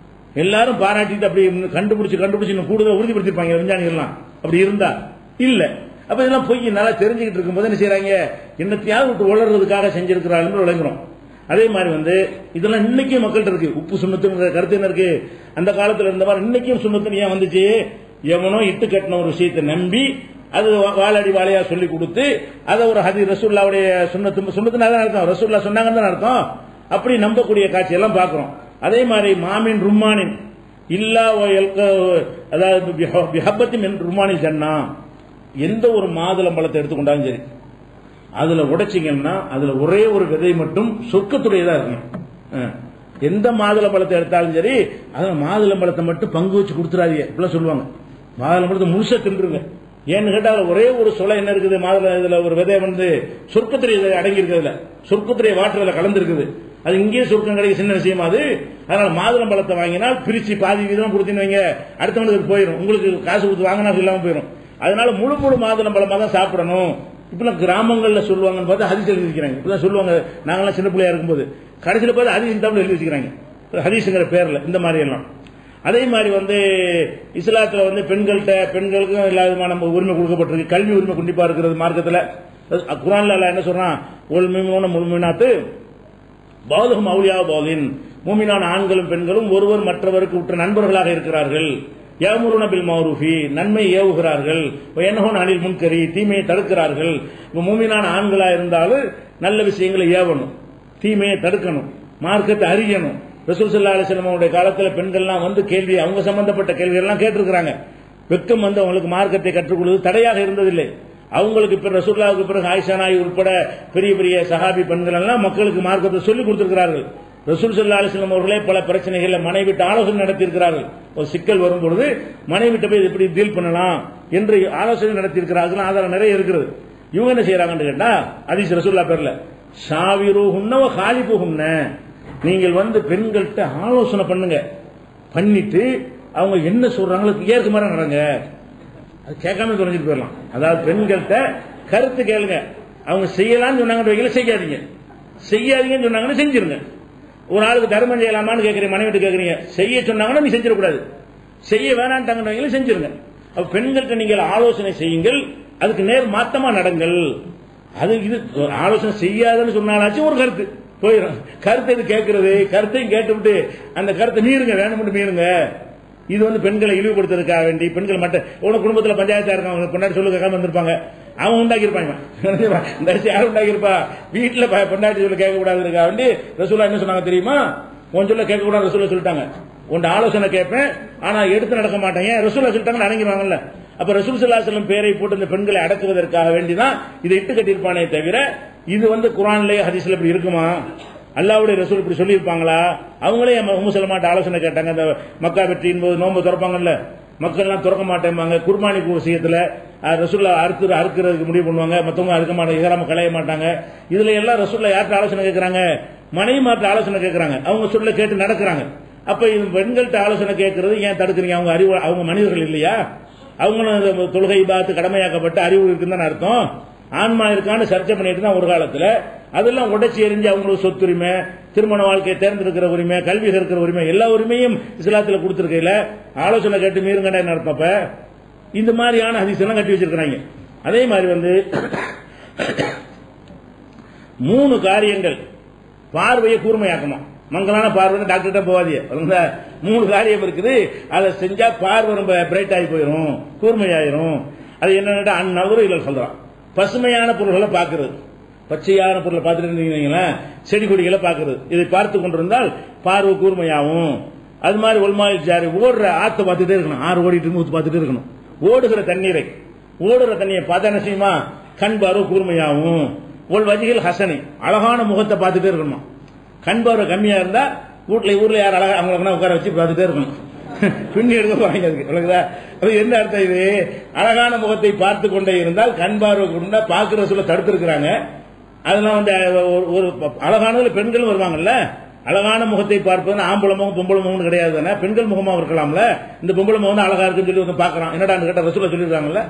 எல்லாரும் பாராட்டிட்டு அப்படி கண்டுபிடிச்சு கூடுதல் உறுதிப்படுத்திருப்பாங்க விஞ்ஞானிகள்லாம். அப்படி இருந்தா இல்ல. அப்ப இதெல்லாம் பொய் நல்லா தெரிஞ்சுக்கிட்டு இருக்கும்போது என்ன செய்யறாங்க, என்னத்தையாவது விட்டு வளர்றதுக்காக செஞ்சிருக்கிறாங்க விளங்குறோம். அதே மாதிரி இதெல்லாம் இன்னைக்கும் மக்கள்கிட்ட இருக்கு. உப்பு சுண்ணத்துங்கிற கருத்து என்ன இருக்கு, அந்த காலத்துல இருந்த மாதிரி இன்னைக்கும் சுண்ணத்துன்னு ஏன் வந்துச்சு? எவனோ இட்டு கட்டின ஒரு விஷயத்தை நம்பி அது வாழடி வாழையா சொல்லி கொடுத்து அதை ஒரு ஹதீஸ் ரசூலுல்லாஹ்வுடைய சுன்னத்துன்னு அதான் அர்த்தம், ரசூலுல்லாஹ் சொன்னாங்கன்னு அர்த்தம். அப்படி நம்பக்கூடிய காட்சி எல்லாம் பார்க்கிறோம். அதே மாதிரி மாமின் ரும்மானின் இல்லா அதாவது பிஹப்பத்தி மின் ரும்மானில் ஜன்னா, எந்த ஒரு மாதுளம்பழத்தை எடுத்துக்கொண்டாலும் சரி, அதுல உடைச்சிங்கன்னா அதுல ஒரே ஒரு விதை மட்டும் சொர்க்கத்துடையதா இருக்கணும். எந்த மாதுளம்பழத்தை எடுத்தாலும் சரி, அதுல மாதுளம்பழத்தை மட்டும் பங்கு வச்சு கொடுத்துறாதீங்க இப்பெல்லாம் சொல்லுவாங்க. மாதுளம்பழத்தை முழுசா தின்றுங்க. ஏன்னு கேட்டா ஒரே ஒரு சொலை என்ன இருக்குது, மாதுளை இதுல ஒரு விதை சொர்க்கத்துடைய அடங்கி இருக்கிறதுல, சொர்க்கத்துடைய வாட்டர்ல கலந்து இருக்குது. அது இங்கேயே சொர்க்கம் கிடைக்க சின்ன விஷயமா அது. அதனால மாதுளம்பழத்தை வாங்கினால் பிரிச்சு பாதி வீதம் கொடுத்தீங்க வைங்க, அடுத்தவங்களுக்கு போயிடும். உங்களுக்கு காசு கொடுத்து வாங்கினா இல்லாம போயிடும். அதனால முழு மாதுளம்பழமா தான் சாப்பிடணும். இப்பெல்லாம் கிராமங்கள்ல சொல்லுவாங்கன்னு பார்த்தா ஹதீஸ் எழுதி வச்சுக்கிறாங்க. இப்பதான் சொல்லுவாங்க, நாங்கெல்லாம் சின்ன பிள்ளையா இருக்கும்போது கடைசியில் பார்த்து ஹதீஸ் தமிழ் எழுதி வச்சுக்கிறாங்க, ஹதீஸ்ங்கிற பேர்ல. இந்த மாதிரி எல்லாம் அதே மாதிரி இஸ்லாத்துல பெண்களுக்கும் எல்லா விதமான உரிமை கொடுக்கப்பட்டிருக்கு. கல்வி உரிமை கண்டிப்பா இருக்கிறது மார்க்கத்துல. குர்ஆன்ல அல்லாஹ் என்ன சொல்றான், ஒல் முஃமினூன முஃமினாத்து பௌதுஹும் அவுலியா பௌதின், மூமினான ஆண்களும் பெண்களும் ஒருவர் மற்றவருக்கு உற்ற நண்பர்களாக இருக்கிறார்கள். யஅமுருன பில் மஅரூஃபி, நன்மை ஏவுகிறார்கள். வயன்ஹூன அனில் முன்கரி, தீமையை தடுக்கிறார்கள். மூமினான ஆண்களா இருந்தாலும் நல்ல விஷயங்களை ஏவணும், தீமையை தடுக்கணும், மார்க்கத்தை அறியணும். ரசூல் ஸல்லல்லாஹு அலைஹி வஸல்லம் அவருடைய காலத்துல பெண்கள்லாம் கேள்வி, அவங்க சம்பந்தப்பட்ட கேள்விகள் எல்லாம் கேட்டிருக்கிறாங்க. வெக்கம் அவங்களுக்கு மார்க்கத்தை கற்றுக் கொடுத்து தடையாக இருந்ததில்லை. அவங்களுக்கு பிறகு ரசூலுல்லாஹ்வுக்கு பிறகு ஆயிஷா நாயகி உட்பட பெரிய பெரிய சஹாபி பெண்கள் எல்லாம் மக்களுக்கு மார்க்கத்தை சொல்லிக் கொடுத்திருக்கிறார்கள். ரசூல் ஸல்லல்லாஹு அலைஹி வஸல்லம் அவர்களே பல பிரச்சனைகள்ல மனைவிட்டு ஆலோசனை நடத்தியிருக்கிறார்கள். ஒரு சிக்கல் வரும்பொழுது மனைவிட்ட போய் எப்படி டீல் பண்ணலாம் என்று ஆலோசனை நடத்தியிருக்கிறார்கள். ஆதாரம் நிறைய இருக்கிறது. இவங்க என்ன செய்யறாங்கன்னு கேட்டா, ஹதீஸ் ரசூலுல்லாஹ் பேர்ல ஷாவிருஹுன்ன வ காலிபுஹுன்ன, நீங்கள் பெண்கள்கிட்ட ஆலோசனை பண்ணுங்க, பண்ணிட்டு அவங்க என்ன சொல்றாங்களோ ஏற்க மாதிரி நடங்க. அது கேட்காம தொலைஞ்சிட்டு போயிடலாம். அதாவது பெண்கள்கிட்ட கருத்து கேளுங்க. அவங்க செய்யலாம்னு சொன்னாங்க, செய்யாதீங்க. செய்யாதீங்கன்னு சொன்னாங்கன்னா செஞ்சிருங்க. ஒரு ஆளுக்கு தர்மம் செய்யலாமான்னு கேட்கறீங்க, மனைவிட்டு கேட்கறீங்க, செய்ய சொன்னாங்கன்னா நீ செஞ்சிடக்கூடாது. செய்ய வேணான்ட்டாங்க செஞ்சிருங்க. அப்ப பெண்கள்கிட்ட நீங்கள் ஆலோசனை செய்யுங்கள், அதுக்கு நேர் மாத்தமா நடங்கள். அது இது ஆலோசனை செய்யாதுன்னு சொன்னாலாச்சும் ஒரு கருத்து போயிடும். கருத்தை இது கேட்கறது, கருத்தையும் கேட்டுவிட்டு அந்த கருத்தை மீறுங்க, வேணும்னு மீறுங்க. இது பெண்களை இழிவுபடுத்துறதுக்காக வேண்டி பெண்கள் மட்டும் உனக்கு குடும்பத்தில் பஞ்சாயத்தா இருக்காங்க, பொண்டாட்டி சொல்லு கேட்காம வந்திருப்பாங்க, அவங்க உண்டாக்கியிருப்பாங்க. யாரும் உண்டாக்கியிருப்பா, வீட்டில் பொண்டாட்டி சொல்ல கேட்கக்கூடாதுக்கா வேண்டி ரசூலா என்ன சொன்னாங்க தெரியுமா, உன் சொல்ல கேட்கக்கூடாது ரசூலா சொல்லிட்டாங்க. உன் ஆலோசனை கேட்பேன், ஆனா எடுத்து நடக்க மாட்டேங்க, ரசூலா சொல்லிட்டாங்கன்னு அடங்கிடுவாங்கல்ல. அப்ப ரசூல் ஸல்லல்லாஹு அலைஹி வஸல்லம் பேரை போட்டு இந்த பெண்களை அடக்குவதற்காக வேண்டிதான் இதை இட்டு கட்டியிருப்பானே தவிர, இது குர்ஆன்லயே ஹதீஸ்ல இப்படி இருக்குமா? அல்லாஹ்வுடைய ரசூல் இப்படி சொல்லி இருப்பாங்களா? அவங்களே முஸ்லிமாட்ட ஆலோசனை கேட்டாங்க. அந்த மக்கா வெற்றியின் போது நோன்பு திறப்பாங்கல்ல, மக்கள் எல்லாம் திறக்க மாட்டேன்பாங்க. குர்பானி விஷயத்துல ரசூல்லா அறுக்கிறதுக்கு முடிவு பண்ணுவாங்க, மத்தவங்க அறுக்க மாட்டாங்க, இஹ்ராம களைய மாட்டாங்க. இதுல எல்லாம் ரசூல்லா யார்கிட்ட ஆலோசனை கேட்கறாங்க? மனைவி மாற்ற ஆலோசனை கேட்கறாங்க. அவங்க சொல்ல கேட்டு நடக்கிறாங்க. அப்ப இது பெண்கள்கிட்ட ஆலோசனை கேட்கறது ஏன் தடுக்கிறீங்க? அவங்க அறிவு, அவங்க மனிதர்கள் இல்லையா? அவங்களும் தொழுகை பார்த்து கடமையாக்கப்பட்ட அறிவு இருக்குன்னு அர்த்தம். ஆன்மா இருக்கான்னு சர்ச்சை பண்ணிட்டு தான் ஒரு காலத்துல அதெல்லாம் உடைச்சி எரிஞ்சு அவங்களுக்கு சொத்துரிமை, திருமண வாழ்க்கையை தேர்ந்தெடுக்கிற உரிமை, கல்வி கற்கிற உரிமை, எல்லா உரிமையும் இஸ்லாத்துல கொடுத்திருக்கையில ஆலோசனை கேட்டு மீறுங்கன்னு அர்த்தப்ப இந்த மாதிரியான ஹதீஸ் எல்லாம் கட்டி வச்சிருக்கிறாங்க. அதே மாதிரி 3 காரியங்கள் பார்வையை கூர்மையாக்குமா. மங்களான பார்வை டாக்டர்கிட்ட போவாதிய 3 காரியம் இருக்குது. அதை செஞ்சா பார்வை ரொம்ப பிரைட் ஆகி போயிடும், கூர்மையாயிரும். அது என்னன்னா அந்நவரும் இல்லை சொல்றான். பசுமையான பொருள்களை பார்க்கிறது, பச்சையான பொருளை பார்த்துட்டு இருந்தீங்கன்னா செடி கொடிகளை பார்க்கிறது. இதை பார்த்து கொண்டிருந்தால் பார்வை கூர்மையாகும். அது மாதிரி ஒல்மாயில் ஜாரி ஓடுற ஆற்றை பார்த்துட்டே இருக்கணும், ஆறு ஓடிட்டு ஊத்து பார்த்துட்டு இருக்கணும். ஓடுகிற தண்ணியை பார்த்தா என்ன செய்யுமா, கண் பார்வை கூர்மையாகும். ஒல் வஜிகள் ஹசனி, அழகான முகத்தை பார்த்துட்டே இருக்கணும். கண் பார்வை கம்மியா இருந்தா ஊர்ல யார் அழகா அவங்களுக்கு உட்கார வச்சு பார்த்துட்டே இருக்கணும். பின்னி எடுக்க போறாங்க. அது என்ன அர்த்தம்? இது அழகான முகத்தை பார்த்து கொண்டே இருந்தால் கண் பார்வை கொண்டா பாக்குற சொல்ல தடுத்திருக்கிறாங்க. அதெல்லாம் வந்து ஒரு அழகானதுல பெண்களும் வருவாங்கல்ல. அழகான முகத்தை பார்ப்பது ஆம்பளை முகம் பொம்பளை முகம்னு கிடையாது தானே, பெண்கள் முகமா இருக்கலாம்ல. இந்த பொம்பளை முகம் அழகா இருக்குன்னு சொல்லி வந்து பாக்குறான். என்னடா கேட்ட ரசூலா சொல்லிருக்காங்கல்ல,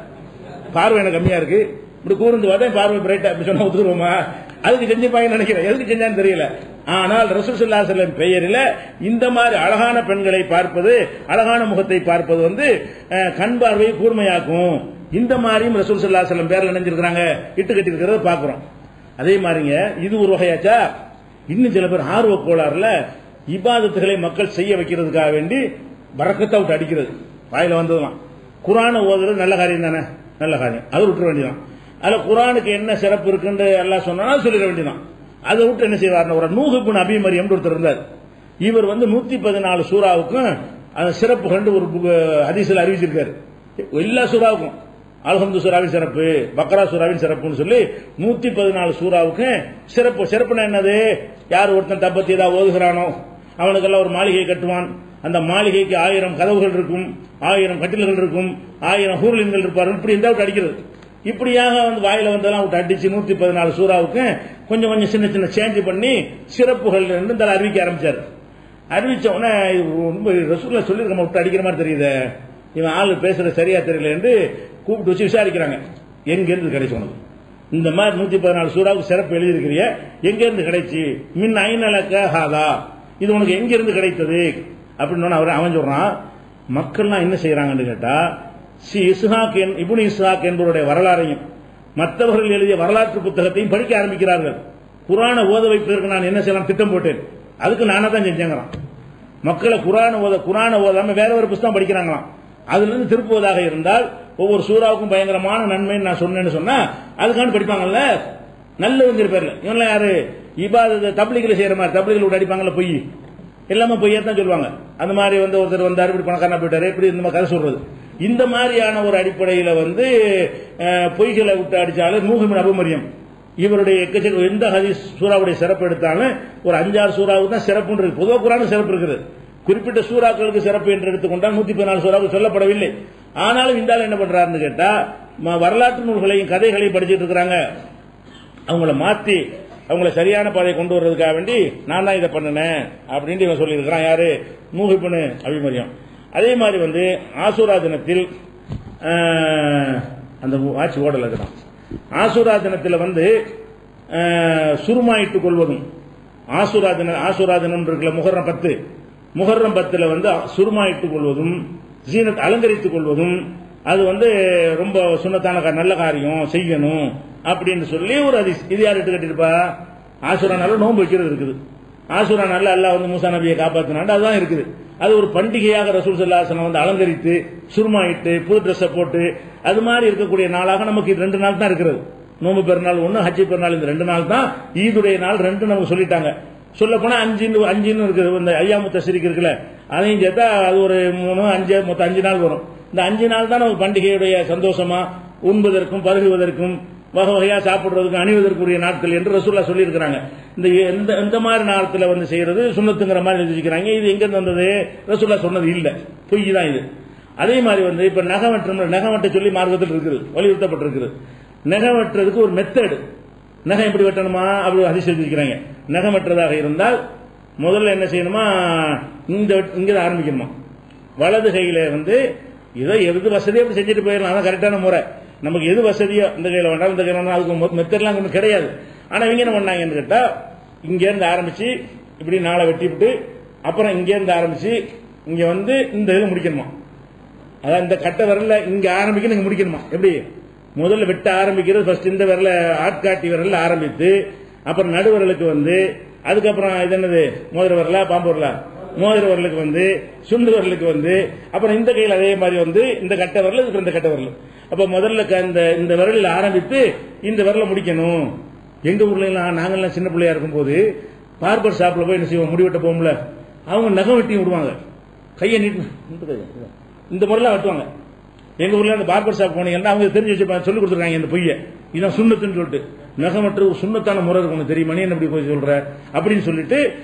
பார்வை எனக்கு கம்மியா இருக்கு, இப்படி கூர்ந்து பார்த்தா பார்வை பிரைட்டா அப்படி சொன்னா ஒத்துக்குருவோமா? அதுக்கு செஞ்சிருப்பாங்கன்னு நினைக்கிறேன். எதுக்கு செஞ்சான்னு தெரியல. ஆனால் ரசூல் ஸல்லல்லாஹு அலைஹி வஸல்லம் பெயரில் இந்த மாதிரி அழகான பெண்களை பார்ப்பது, அழகான முகத்தை பார்ப்பது வந்து கண் பார்வையை கூர்மையாக்கும். இந்த மாதிரியும் ரசூல் ஸல்லல்லாஹு அலைஹி வஸல்லம் பேர்ல நினைஞ்சிருக்காங்க, இட்டு கட்டி இருக்கிறத பாக்குறோம். அதே மாதிரிங்க இது ஒரு வகையாச்சா. இன்னும் சில பேர் ஆர்வ கோளாறுல இபாதத்துகளை மக்கள் செய்ய வைக்கிறதுக்காக வேண்டி பரக்கத்தை விட்டு அடிக்கிறது. வாயில வந்ததுலாம் குர்ஆனை ஓதுறது நல்ல காரியம் தானே, நல்ல காரியம், அது விட்டுற வேண்டியதான். அதுல குர்ஆனுக்கு என்ன சிறப்பு இருக்குன்னு எல்லாம் சொன்னா சொல்லிட வேண்டியதான். அதை விட்டு என்ன செய்வார், ஒரு நூஹ் இப்னு அபி மரியம் ஒருத்தர் இருந்தார். இவர் வந்து 114 சூறாவுக்கும் அந்த சிறப்பு கண்டு ஒரு ஹதீஸ்ல அறிவிச்சிருக்காரு. எல்லா சூறாவுக்கும் அல்ஹம்து சூராவின் சிறப்பு, பக்ரா சூராவின் சிறப்புன்னு சொல்லி 114 சூறாவுக்கு சிறப்பு. சிறப்புனா என்னது? யார் ஒருத்தன் தப்பத்தி ஏதாவது ஓதுகிறானோ அவனுக்கெல்லாம் ஒரு மாளிகை கட்டுவான். அந்த மாளிகைக்கு 1000 கதவுகள் இருக்கும், 1000 கட்டில்கள் இருக்கும், 1000 ஹூர்லின்கள் இருப்பார்கள். இப்படி இருந்தால் அடிக்கிறது. இப்படியாக வந்து வாயில வந்தெல்லாம் விட்டு அடிச்சு 114 சூறாவுக்கு கொஞ்சம் கொஞ்சம் சின்ன சின்ன சேஞ்ச் பண்ணி சிறப்புகள் தலை அறிவிக்க ஆரம்பிச்சார். அறிவிச்ச உடனே ரொம்ப ரசூலுல்லாஹ் சொல்லிருக்க விட்டு அடிக்கிற மாதிரி தெரியுது, இவன் ஆளு பேசுறது சரியா தெரியல என்று கூப்பிட்டு வச்சு விசாரிக்கிறாங்க. எங்க இருந்து கிடைச்சு உனக்கு இந்த மாதிரி 114 சூறாவுக்கு சிறப்பு எழுதியிருக்கிறிய, எங்க இருந்து கிடைச்சு? மின் ஐநலக்க ஹாதா, இது உனக்கு எங்க இருந்து கிடைத்தது அப்படின்னு அவன் சொல்றான். மக்கள்லாம் என்ன செய்யறாங்கன்னு கேட்டா, இப்னு இஸ்ஹாக் என்பவருடைய வரலாறையும் மற்றவர்கள் எழுதிய வரலாற்று புத்தகத்தையும் படிக்க ஆரம்பிக்கிறார்கள். குர்ஆனை ஓத வைப்பதற்கு நான் என்ன செய்யலாம் திட்டம் போட்டேன், அதுக்கு நானா தான் செஞ்சேங்கிறான். மக்களை குர்ஆனை ஓதாம வேற ஒரு புத்தகம் படிக்கிறாங்களாம். அதுல இருந்து திருப்புவதாக இருந்தால் ஒவ்வொரு சூறாவுக்கும் பயங்கரமான நன்மைன்னு நான் சொன்னேன்னு சொன்னா அதுக்கான படிப்பாங்கல்ல, நல்ல பேர்ல. இவங்க யாரு இபாதத் தப்லீக்ல செய்யற மாதிரி, தப்லீக்ல விட்டு அடிப்பாங்கல்ல பொய், எல்லாமே பொய்யா தான் சொல்லுவாங்க. அந்த மாதிரி வந்து ஒருத்தர் வந்தாரு, இப்படி பணக்காரனா போயிட்டாரு, இப்படி இந்த மாதிரி கதை சொல்றது. இந்த மாதிரியான ஒரு அடிப்படையில வந்து பொய்களை விட்டு அடிச்சாலும் நூஹ் இப்னு அபி மரியம் இவருடைய எக்கச்சக்க எந்த ஹதீஸ் சூறாவுடைய சிறப்பு எடுத்தாலும் ஒரு 5-6 சூறாவுக்கு தான் சிறப்பு இருக்கு. பொதுவாக குர்ஆன் சிறப்பு இருக்குது, குறிப்பிட்ட சூறாக்களுக்கு சிறப்பு என்று எடுத்துக்கொண்டால் 114 சூறாவுக்கு சொல்லப்படவில்லை. ஆனாலும் இந்த ஆள் என்ன பண்றாருன்னு கேட்டா, வரலாற்று நூல்களையும் கதைகளையும் படிச்சுட்டு இருக்கிறாங்க. அவங்கள மாத்தி அவங்கள சரியான பாதையை கொண்டு வர்றதுக்காக வேண்டி நான் தான் இதை பண்ணினேன் அப்படின்னு இவன் சொல்லியிருக்கிறான். யாரு? நூஹ் இப்னு அபி மரியம். அதே மாதிரி வந்து ஆசூரா தினத்தில் அந்த ஆட்சி ஓடல இருக்கிறான். ஆசூரா தினத்தில் வந்து சுருமாயிட்டுக் கொள்வதும், ஆசூரா தினம் இருக்குல்ல, முஹர்ரம் 10 வந்து சுருமாயிட்டுக் கொள்வதும், ஜீனத் அலங்கரித்துக் கொள்வதும், அது வந்து ரொம்ப சுன்னத்தான நல்ல காரியம் செய்யணும் அப்படின்னு சொல்லி ஒரு ஹதீஸ். இது யார் இட்டு கட்டிருப்பா? ஆசூரா நாள்ல நோன்பு வைக்கிறது இருக்குது. ஆசூரா நாள்ல அல்லாஹ் வந்து மூசா நபியை காப்பாத்தினாண்டு அதுதான் இருக்குது. அது ஒரு பண்டிகையாக ரசூல் ஸல்லல்லாஹு அலைஹி வஸல்லம் வந்து அலங்கரித்து சுருமாயிட்டு புது ட்ரெஸ் போட்டு அது மாதிரி இருக்கக்கூடிய நாளாக நமக்கு 2 நாள் தான் இருக்கிறது. நோன்பு பெருநாள் 1, ஹஜ் பெருநாள், இந்த 2 நாள் தான். ஈதுடைய நாள் 2 நமக்கு சொல்லிட்டாங்க. சொல்ல போனா 5 இருக்குது. இந்த ஐயாமு தஸ்ரீக் இருக்குல்ல, அதையும் சேர்த்தா அது ஒரு 3, 5 மொத்தம் 5 நாள் வரும். இந்த 5 நாள் தான் நமக்கு பண்டிகையுடைய சந்தோஷமா உண்பதற்கும் பருகுவதற்கும் வகை வகையா சாப்பிடுறதுக்கும் அணிவதற்குரிய நாட்கள் என்று ரசூலுல்லாஹ் சொல்லி இருக்கிறாங்க. இந்த மாதிரி நாளத்துல வந்து செய்யறது சுன்னத்துங்கிற மாதிரி எழுதிக்கிறாங்க. இது எங்க இருந்து வந்தது? ரசூலுல்லாஹ் சொன்னது இல்ல, பொய் தான் இது. அதே மாதிரி வந்து இப்ப நகம் வெட்ட சொல்லி மார்க்கத்தில் இருக்குது, வலியுறுத்தப்பட்டிருக்கிறது. நகம் வெட்டுறதுக்கு ஒரு மெத்தடு, நகம் எப்படி வெட்டணுமா அப்படி ஹதீஸ் எழுதிக்கிறாங்க. நகம் வெட்டுறதாக இருந்தால் முதல்ல என்ன செய்யணுமா, இங்க ஆரம்பிக்கணுமா, வலது கையில வந்து ஏதோ எது வசதியோ அப்படி செஞ்சுட்டு போயிடலாம். அதான் கரெக்டான முறை. நமக்கு எது வசதியோ இந்த கையில வேண்டாம் இந்த கையில வேண்டாம், அதுக்கு மெத்தட்லாம் ஒன்றும் கிடையாது. ஆனா இவங்க என்ன பண்ணாங்கன்னு கேட்டா, இங்க இருந்து ஆரம்பிச்சு இப்படி நாளை வெட்டி விட்டு அப்புறம் இங்க இருந்து ஆரம்பிச்சு இங்க வந்து இந்த இது முடிக்கணுமா, அதான் இந்த கட்டை விரல்ல இங்க ஆரம்பிக்க நீங்க முடிக்கணுமா. எப்படி முதல்ல வெட்ட ஆரம்பிக்கிறது, ஃபர்ஸ்ட் இந்த விரல ஆட்காட்டி விரல்ல ஆரம்பித்து அப்புறம் நடுவிரலுக்கு வந்து, அதுக்கப்புறம் இது என்னது மோதிர விரலா பாம்பு விரலா, மோதிர விரலுக்கு வந்து சுண்டு விரலுக்கு வந்து, அப்புறம் இந்த கையில் அதே மாதிரி வந்து இந்த கட்டை விரல், இதுக்கு இந்த கட்டை விரல். அப்ப முதல்ல இந்த விரலில் ஆரம்பித்து இந்த விரல முடிக்கணும். எங்க ஊர்ல எல்லாம் நாங்கெல்லாம் சின்ன பிள்ளையா இருக்கும் போது பார்பர் ஷாப்ல போய் என்ன செய்வோம், முடிவெட்ட போகும்ல, அவங்க நகம் வெட்டி விடுவாங்க, கையை நீட்டு இந்த முறையெல்லாம் வெட்டுவாங்க. எங்க ஊர்ல அந்த பார்பர் ஷாப் போனீங்கன்னா அவங்க தெரிஞ்சு வச்சு சொல்லி கொடுத்துருக்காங்க இந்த பொய்ய, இதான் சுண்ணத்துன்னு சொல்லிட்டு நகமற்ற ஒரு சுண்ணத்தான முறை இருக்கும் தெரியுமா, நீ என்ன இப்படி போய் சொல்ற அப்படின்னு சொல்லிட்டு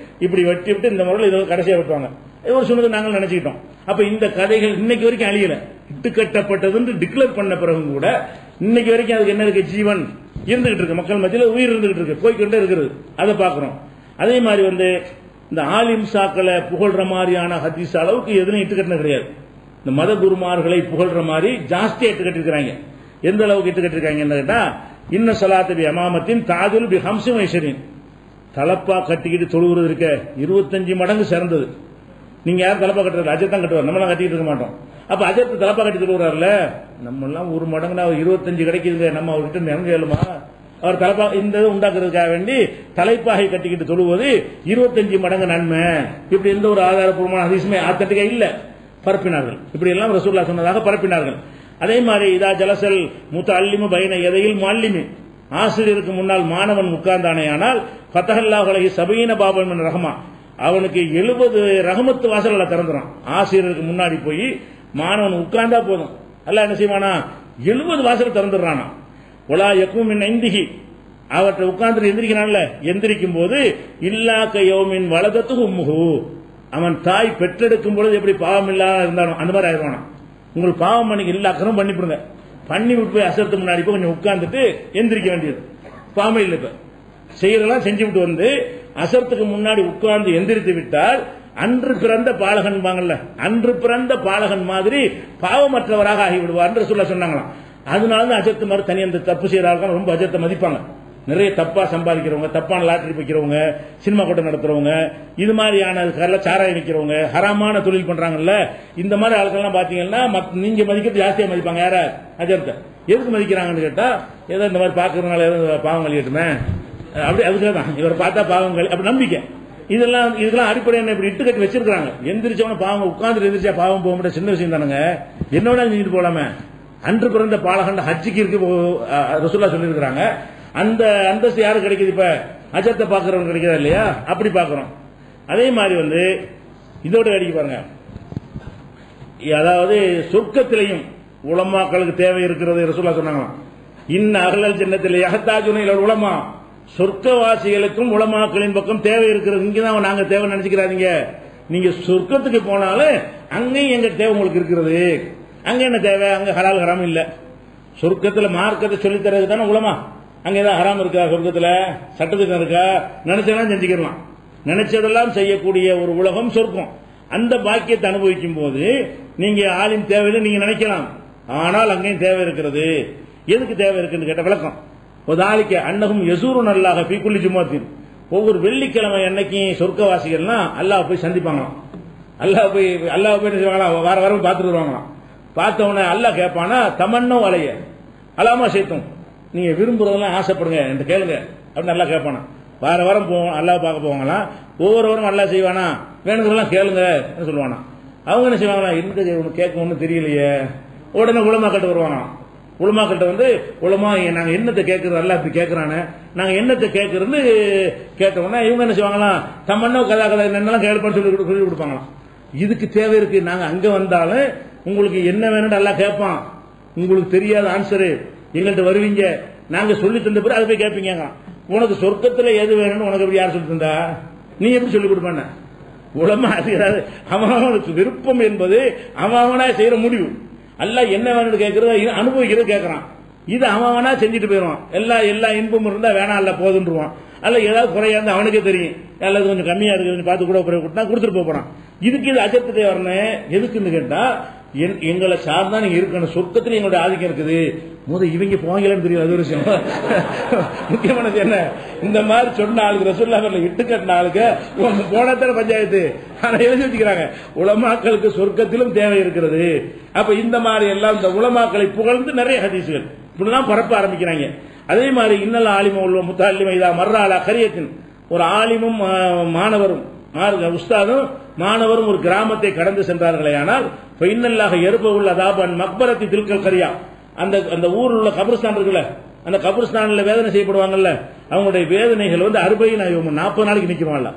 இப்படி வெட்டி விட்டு இந்த முறையில் இதை கடைசியா வெட்டுவாங்க. ஒரு சுண்ணத்தை நாங்கள் நினைச்சுக்கிட்டோம். அப்ப இந்த கதைகள் இன்னைக்கு வரைக்கும் அழியல. இட்டுக்கட்டப்பட்டது டிக்ளேர் பண்ண பிறகும் கூட இன்னைக்கு வரைக்கும் அதுக்கு என்ன இருக்கு, ஜீவன் இருந்துகிட்டு இருக்கு, மக்கள் மத்தியில் உயிர் இருந்துகிட்டு இருக்கு, போய்கிட்டே இருக்கிறது. அதை பார்க்கிறோம். அதே மாதிரி இந்த ஆலிம் சாக்களை புகழ்ற மாதிரியான ஹதீஸ் அளவுக்கு எதுவும் இட்டுக்கட்டின கிடையாது. இந்த மத குருமார்களை புகழ்ற மாதிரி ஜாஸ்தியா இட்டுக்கட்டிருக்கிறாங்க. எந்த அளவுக்கு இட்டுக்கட்டிருக்காங்க கேட்டா, இன்ன சலாத்து பி அமாமத்தின் தாதுல் பி ஹம்சி வைஷரின், தலப்பா கட்டிக்கிட்டு தொழுகிறது இருக்க 25 மடங்கு சிறந்தது. நீங்க யாரும் தலப்பா கட்டுறது, அஜத் தான் கட்டுவார், நம்மளாம் கட்டிட்டு இருக்க மாட்டோம். அப்ப அஜத் தலப்பா கட்டி தொழுகிறார்ல, நம்ம எல்லாம் 1 மடங்குனா 25 கிடைக்குது, நம்ம அவர்கிட்ட நெருங்க இயலுமா? அவர் தலப்பா இந்த உண்டாக்குறதுக்காக வேண்டி தலைப்பாகை கட்டிக்கிட்டு தொழுவது 25 மடங்கு நன்மை. இப்படி எந்த ஒரு ஆதாரப்பூர்வமான ஹதீஸுமே ஆத்தன்டிக்கா இல்ல, பரப்பினார்கள். இப்படி எல்லாம் ரசூலுல்லாஹ் சொன்னதாக பரப்பினார்கள். அதே மாதிரி இதா ஜலசல் முத்தஅல்லிமு பைன யதையில் முஅல்லிமி, ஆசிரியருக்கு முன்னால் மாணவன் உட்கார்ந்தானேயானால் ஃபதஹல்லாஹு அலைஹி 70 பாபன் மின் ரஹ்மா, அவனுக்கு 70 ரஹமத்து வாசல்களை திறந்துறான். ஆசிரியருக்கு முன்னாடி போய் மாணவன் உட்கார்ந்தா போதும், அல்லாஹ் என்ன செய்வானா 70 வாசல் திறந்துடுறானா. ஒலா யக்கும் மின் இந்திஹி, அவற்றை உட்கார்ந்து எந்திரிக்கிறான்ல, எந்திரிக்கும் போது இல்லா கயோமின் வலதத்து உம்முஹு, அவன் தாய் பெற்றெடுக்கும் பொழுது எப்படி பாவம் இல்லாத இருந்தாலும் அந்த மாதிரி ஆயிடுவானா. உங்களுக்கு பாவம் பண்ணிக்க இல்ல அக்கறம் பண்ணிவிடுங்க, பண்ணி விட்டு போய் அசரத்துக்கு முன்னாடி போய் கொஞ்சம் உட்கார்ந்துட்டு எந்திரிக்க வேண்டியது. பாவம் இல்லை, இப்ப செய்யறதெல்லாம் செஞ்சு விட்டு அசரத்துக்கு முன்னாடி உட்கார்ந்து எந்திரித்து விட்டால் அன்று பிறந்த பாலகன் வாங்கல, அன்று பிறந்த பாலகன் மாதிரி பாவமற்றவராக ஆகிவிடுவார் என்று சொன்னாங்களாம். அதனாலதான் அஜத்து மாதிரி தனி அந்த தப்பு செய்யறாங்க, ரொம்ப அஜத்தை மதிப்பாங்க. நிறைய தப்பா சம்பாதிக்கிறவங்க, தப்பான லாட்டரி வைக்கிறவங்க, சினிமா கூட்டம் நடத்துறவங்க, இது மாதிரியான சாராயம் விற்கிறவங்க, ஹராமான தொழில் பண்றாங்கல்ல, இந்த மாதிரி ஆட்கள்லாம் பாத்தீங்கன்னா நீங்க மதிக்கிறது ஜாஸ்தியா மதிப்பாங்க. யார? அஜத்தை. எதுக்கு மதிக்கிறாங்கன்னு கேட்டா, ஏதோ இந்த மாதிரி பாக்குறதுனால ஏதோ பாவம் கழியட்டுமே, அப்படி அதுக்காக தான் இவர் பார்த்தா பாவம் கழி அப்படி நம்பிக்கை. இதெல்லாம் அடிப்படையான இப்படி இட்டு கட்டி வச்சிருக்காங்க. எந்திரிச்சவன பாவம், உட்கார்ந்து எந்திரிச்சா பாவம் போக முடியாது, சின்ன விஷயம் தானுங்க, என்னோட செஞ்சுட்டு போலாமே. அன்று பிறந்த பாலகண்ட ஹஜ்ஜிக்கு இருக்கு ரசூலுல்லாஹ் சொல்லியிருக்கிறாங்க. அந்த அந்தஸ்து யாருக்கு கிடைக்குது? இப்ப அஜத்தை பாக்குறவங்க கிடைக்கிறா இல்லையா, அப்படி பாக்குறோம். அதே மாதிரி இதோட அடிக்க பாருங்க, அதாவது சொர்க்கத்திலையும் உலமாக்களுக்கு தேவை இருக்கிறது ரசூலுல்லாஹ் சொன்னாங்களாம். இன்ன அகலல் ஜன்னத்தில் யஹ்தாஜுன இலல் உலமா, சொர்க்கவாசிகளுக்கும் உலமாக்களின் பக்கம் தேவை இருக்கிறது. இங்கதான் நாங்க தேவை நினைச்சுக்கிறாதீங்க, நீங்க சொர்க்கத்துக்கு போனாலும் அங்கேயும் எங்க தேவை உங்களுக்கு இருக்கிறது. அங்க என்ன தேவை? அங்க ஹலால் ஹராம் இல்ல. சொர்க்கத்துல மார்க்கத்தை சொல்லி தரது தானே உலமா. அங்க ஏதாவது ஹராம் இருக்கா? சொர்க்கத்துல சட்டத்துக்கு இருக்கா? நினைச்சதெல்லாம் செஞ்சுக்கலாம், நினைச்சதெல்லாம் செய்யக்கூடிய ஒரு உலகம் சொர்க்கம். அந்த பாக்கியத்தை அனுபவிக்கும் போது நீங்க ஆலிம் தேவையில்லை நீங்க நினைக்கலாம், ஆனால் அங்கேயும் தேவை இருக்கிறது. எதுக்கு தேவை இருக்குன்னு கேட்ட விளக்கம். ஒதாலிக்க அன்னகும் யசூரு நல்லாக பீக்குள்ளி ஜும்மாத்தின், ஒவ்வொரு வெள்ளிக்கிழமை அன்னைக்கு சொர்க்கவாசிகள்லாம் அல்லாஹ் போய் சந்திப்பாங்களாம். அல்லாஹ் போய் என்ன செய்வாங்களாம், வார வாரம் பார்த்துட்டு வருவாங்களாம். பார்த்தவன அல்லாஹ் கேட்பானா தமன்னும் அலைய அலாமா சேர்த்தோம், நீங்க விரும்புறதெல்லாம் ஆசைப்படுங்க என்று கேளுங்க அப்படின்னு நல்லா கேட்பானா. வார வாரம் போவோம் அல்லாஹ் பார்க்க போவாங்களாம். ஒவ்வொரு வாரம் அல்லாஹ் செய்வானா, வேணுங்கிறதெல்லாம் கேளுங்க சொல்லுவானா. அவங்க என்ன செய்வாங்களா, எந்த ஒன்று கேட்க ஒன்றும் தெரியலையே, உடனே உலமாக்கிட்ட வருவானா. உலமாக்கிட்ட உலமா நாங்க என்னத்தை கேட்கறது, அல்லா இப்படி கேட்கறானே, நாங்க என்னத்தை கேட்கறது கேட்டோம்னா இவங்க என்ன செய்வாங்களாம், தம்மன்னோ கதா கதா என்னெல்லாம் கேட்பான்னு சொல்லி கொடுப்பாங்களாம். இதுக்கு தேவை இருக்கு. நாங்க அங்க வந்தாலும் உங்களுக்கு என்ன வேணும்னு அல்லா கேட்பான், உங்களுக்கு தெரியாத ஆன்சரு எங்கள்கிட்ட வருவீங்க, நாங்க சொல்லி தந்த பிறகு அதை போய் கேட்பீங்க. உனக்கு சொர்க்கத்துல எது வேணும்னு உனக்கு எப்படி யார் சொல்லி தந்தா, நீ எப்படி சொல்லிக் கொடுப்பான? உலமா அவனுக்கு விருப்பம் என்பது அவனா செய்யற முடிவு. அல்ல என்ன வேணும்னு கேட்கறது அனுபவிக்கிறது கேட்கறான். இது அவனா செஞ்சுட்டு போயிடுவான். எல்லா இன்பமும் இருந்தா வேணாம் அல்ல போதுன்றுவான். அல்ல ஏதாவது குறையா இருந்தா அவனுக்கே தெரியும், அல்லது கொஞ்சம் கம்மியா இருக்கு பார்த்து கூட குறை கொடுத்தா கொடுத்துட்டு போறான். இதுக்கு இது அஜத்துட்டே வரணும். எதுக்குன்னு கேட்டா, எங்களை சார்ந்தா நீங்க இருக்கணும், சொர்க்கத்துல எங்களுடைய ஆதிக்கம் இருக்குது. இவங்க போங்கலன்னு தெரியும், அது ஒரு விஷயம். முக்கியமானது என்ன, இந்த மாதிரி சொன்ன ஆளுக்கு ரசூலுல்லாஹ் இட்டு கட்டின ஆளுக்கு போனத்தர பஞ்சாயத்து ஆனா எழுதி வச்சுக்கிறாங்க, உலமாக்களுக்கு சொர்க்கத்திலும் தேவை இருக்கிறது. அப்ப இந்த மாதிரி எல்லாம் இந்த உலமாக்களை புகழ்ந்து நிறைய ஹதீசுகள் இப்படிதான் பரப்ப ஆரம்பிக்கிறாங்க. அதே மாதிரி இன்னல் ஆலிம உள்ள முத்தாலிம இதா மர்ராலா கரியத்தின், ஒரு ஆலிமும் மாணவரும் உஸ்தாதும் மாணவரும் ஒரு கிராமத்தை கடந்து சென்றார்களே, ஆனால் இன்னல்லாக எருப உள்ள அதாபன் மக்பரத்தி தில்கல் கரியா, அந்த ஊரில் உள்ள கபிரஸ்தான் இருக்குல்ல, அந்த கபிரஸ்தான்ல வேதனை செய்யப்படுவாங்கல்ல, அவங்களுடைய வேதனைகள் 40 நாளைக்கு நிற்குமால.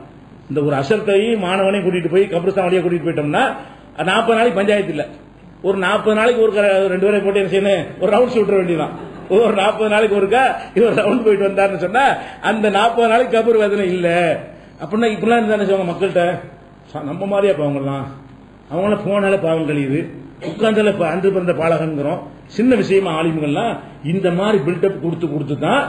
இந்த ஒரு அசர்த்தையும் மாணவனையும் கூட்டிட்டு போய் கபிரஸ்தான் வழியா கூட்டிட்டு போயிட்டோம்னா 40 நாளைக்கு பஞ்சாயத்து இல்ல. ஒரு 40 நாளைக்கு ஒரு 2 பேரை போட்டு என்ன செய்யணும், ஒரு ரவுண்ட்ஸ் விட்டுற வேண்டியதான். ஒரு 40 நாளைக்கு ஒருக்கா இவர் ரவுண்ட் போயிட்டு வந்தாருன்னு சொன்னா அந்த 40 நாளைக்கு கபர் வேதனை இல்ல அப்படின்னா இப்பெல்லாம் இருந்தானே சொல்லுவாங்க மக்கள்கிட்ட. நம்ம மாதிரியா பாவங்கள்லாம், அவங்கள போனால பாவம் கழியுது, உட்கார்ந்தால அன்று பிறந்த பாலகங்கிறோம். சின்ன விஷயமா ஆலிம்கள்லாம் இந்த மாதிரி பில்டப் கொடுத்து தான்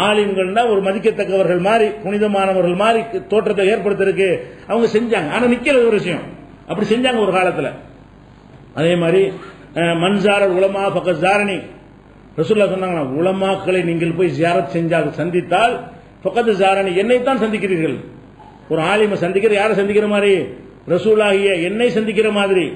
ஆலிம்கள்னா ஒரு மதிக்கத்தக்கவர்கள் மாதிரி புனிதமானவர்கள் மாதிரி தோற்றத்தை ஏற்படுத்துறதுக்கு அவங்க செஞ்சாங்க. ஆனா நிக்கல ஒரு விஷயம், அப்படி செஞ்சாங்க ஒரு காலத்துல. அதே மாதிரி மன்சாரல் உலமா ஃபக்கத் ஜாரணி, ரசூலுல்லாஹ் சொன்னாங்க, உலமாக்களை நீங்கள் போய் ஜியாரத் செஞ்சால் சந்தித்தால் ஃபக்கத் ஜாரணி, என்னைத்தான் சந்திக்கிறீர்கள். ஒரு ஆலிமை சந்திக்கிற யாரை சந்திக்கிற மாதிரி? ரசூலாகிய என்னை சந்திக்கிற மாதிரி.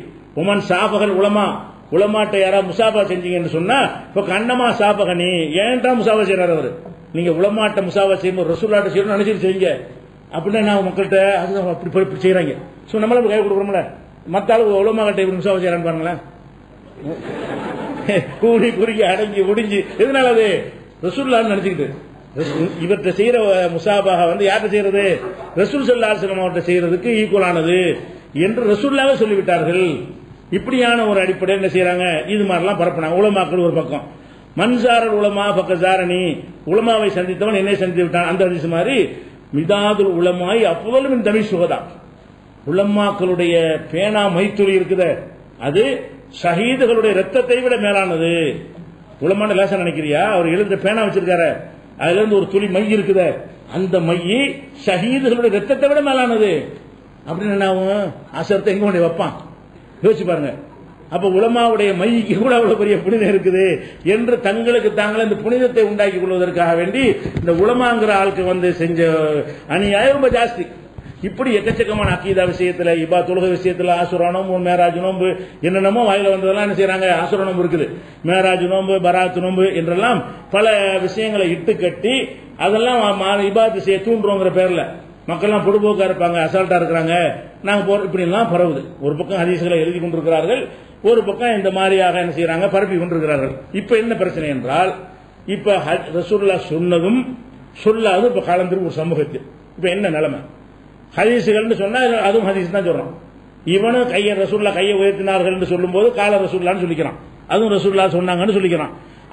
உமன் சாபகல் உலமா, உலமாட்ட யாரா முசாபா செஞ்சீங்கன்னு சொன்னா இப்ப கண்ணமா சாபகனி, ஏன்டா முசாபா செய்யறாரு அவரு? நீங்க உலமாட்ட முசாபா செய்யும் ரசூலாட்ட செய்யணும் நினைச்சிட்டு செய்யுங்க அப்படின்னா நான் மக்கள்கிட்ட அதுதான் அப்படி செய்யறாங்க. சோ நம்மள கை கொடுக்குறோம்ல, மத்த அளவு உலமா கிட்ட எப்படி முசாபா செய்யறான்னு பாருங்களேன். கூடி குறுகி அடங்கி முடிஞ்சு, எதனால அது ரசூலுல்லாஹ்னு நினைச்சுக்கிட்டு. இவர்கிட்ட செய்யற முசாபாக யார்கிட்ட செய்யறது? ரசூல் ஸல்லல்லாஹு அலைஹி வஸல்லம் அவர்கிட்ட செய்யறதுக்கு ஈக்குவலானது என்று ரசூலுல்லாஹ்வே சொல்லிவிட்டார்கள். இப்படியான ஒரு அடிப்படையில் என்ன செய்யறாங்க, இது மாதிரிலாம் பரப்புனாங்க. உலமாக்கள் ஒரு பக்கம், மன்சாரல் உலமா ஃபக்கத் ஜாரணி, உலமாவை சந்தித்தவன் என்னை சந்தித்து விட்டான் அந்த ஹதீஸ் மாதிரி. மிதாதுல் உலமாய் அஃதலு மின் தமி சுஹதா, உலமாக்களுடைய பேனா மைத்துளி இருக்குது, அது ஷஹீதுகளுடைய ரத்தத்தை விட மேலானது. உலமான லேசா நினைக்கிறியா? அவர் எழுதுற பேனா வச்சிருக்காரு, அதுல இருந்து ஒரு துளி மை இருக்குது, அந்த மையை ஷஹீதுகளுடைய ரத்தத்தை விட மேலானது. அப்படின்னு என்ன ஆகும்? அசரத்தை எங்க கொண்டு வைப்பான்? யோசிச்சு பாருங்க. அப்ப உலமாவுடைய மைக்கு கூட அவ்வளவு பெரிய புனிதம் இருக்குது என்று தங்களுக்கு தாங்களே இந்த புனிதத்தை உண்டாக்கி கொள்வதற்காக வேண்டி இந்த உலமாங்கிற ஆளுக்கு செஞ்ச அநியாயம் ரொம்ப ஜாஸ்தி. இப்படி எக்கச்சக்கமான அக்கீதா விஷயத்துல, இபா தொழுகை விஷயத்துல, ஆசுரா நோம்பு, மேராஜ் நோம்பு, என்னென்னமோ வாயில வந்ததெல்லாம் என்ன செய்யறாங்க, ஆசுரா நோம்பு இருக்குது, மேராஜ் நோம்பு, பராத் நோம்பு என்றெல்லாம் பல விஷயங்களை இட்டு கட்டி அதெல்லாம் இபாத் செய்ய தூண்டுறோங்கிற பேர்ல மக்கள்லாம் பொடுபோக்கா இருப்பாங்க, அசால்ட்டா இருக்கிறாங்க, நாங்க இப்படி எல்லாம் பரவுது. ஒரு பக்கம் ஹதீஸ்களை எழுதி கொண்டிருக்கிறார்கள், ஒரு பக்கம் இந்த மாதிரியாக என்ன செய்யறாங்க, பரப்பி கொண்டிருக்கிறார்கள். இப்ப என்ன பிரச்சனை என்றால், இப்ப ரசூலுல்லாஹ் சொன்னதும் சொல்லாதும் இப்ப கலந்துரும் ஒரு சமூகத்தில். இப்ப என்ன நிலைமை? ஹதீசுகள் சொன்னா அதுவும் ஹதீஸ் தான் சொல்றான். இவனும் கையை ரசூலுல்லாஹ் கையை உயர்த்தினார்கள் என்று சொல்லும் போது கால ரசூலுல்லாஹ்னு சொல்லிக்கிறான், அதுவும் ரசூலுல்லாஹ் சொன்னாங்கன்னு சொல்லிக்கிறான்.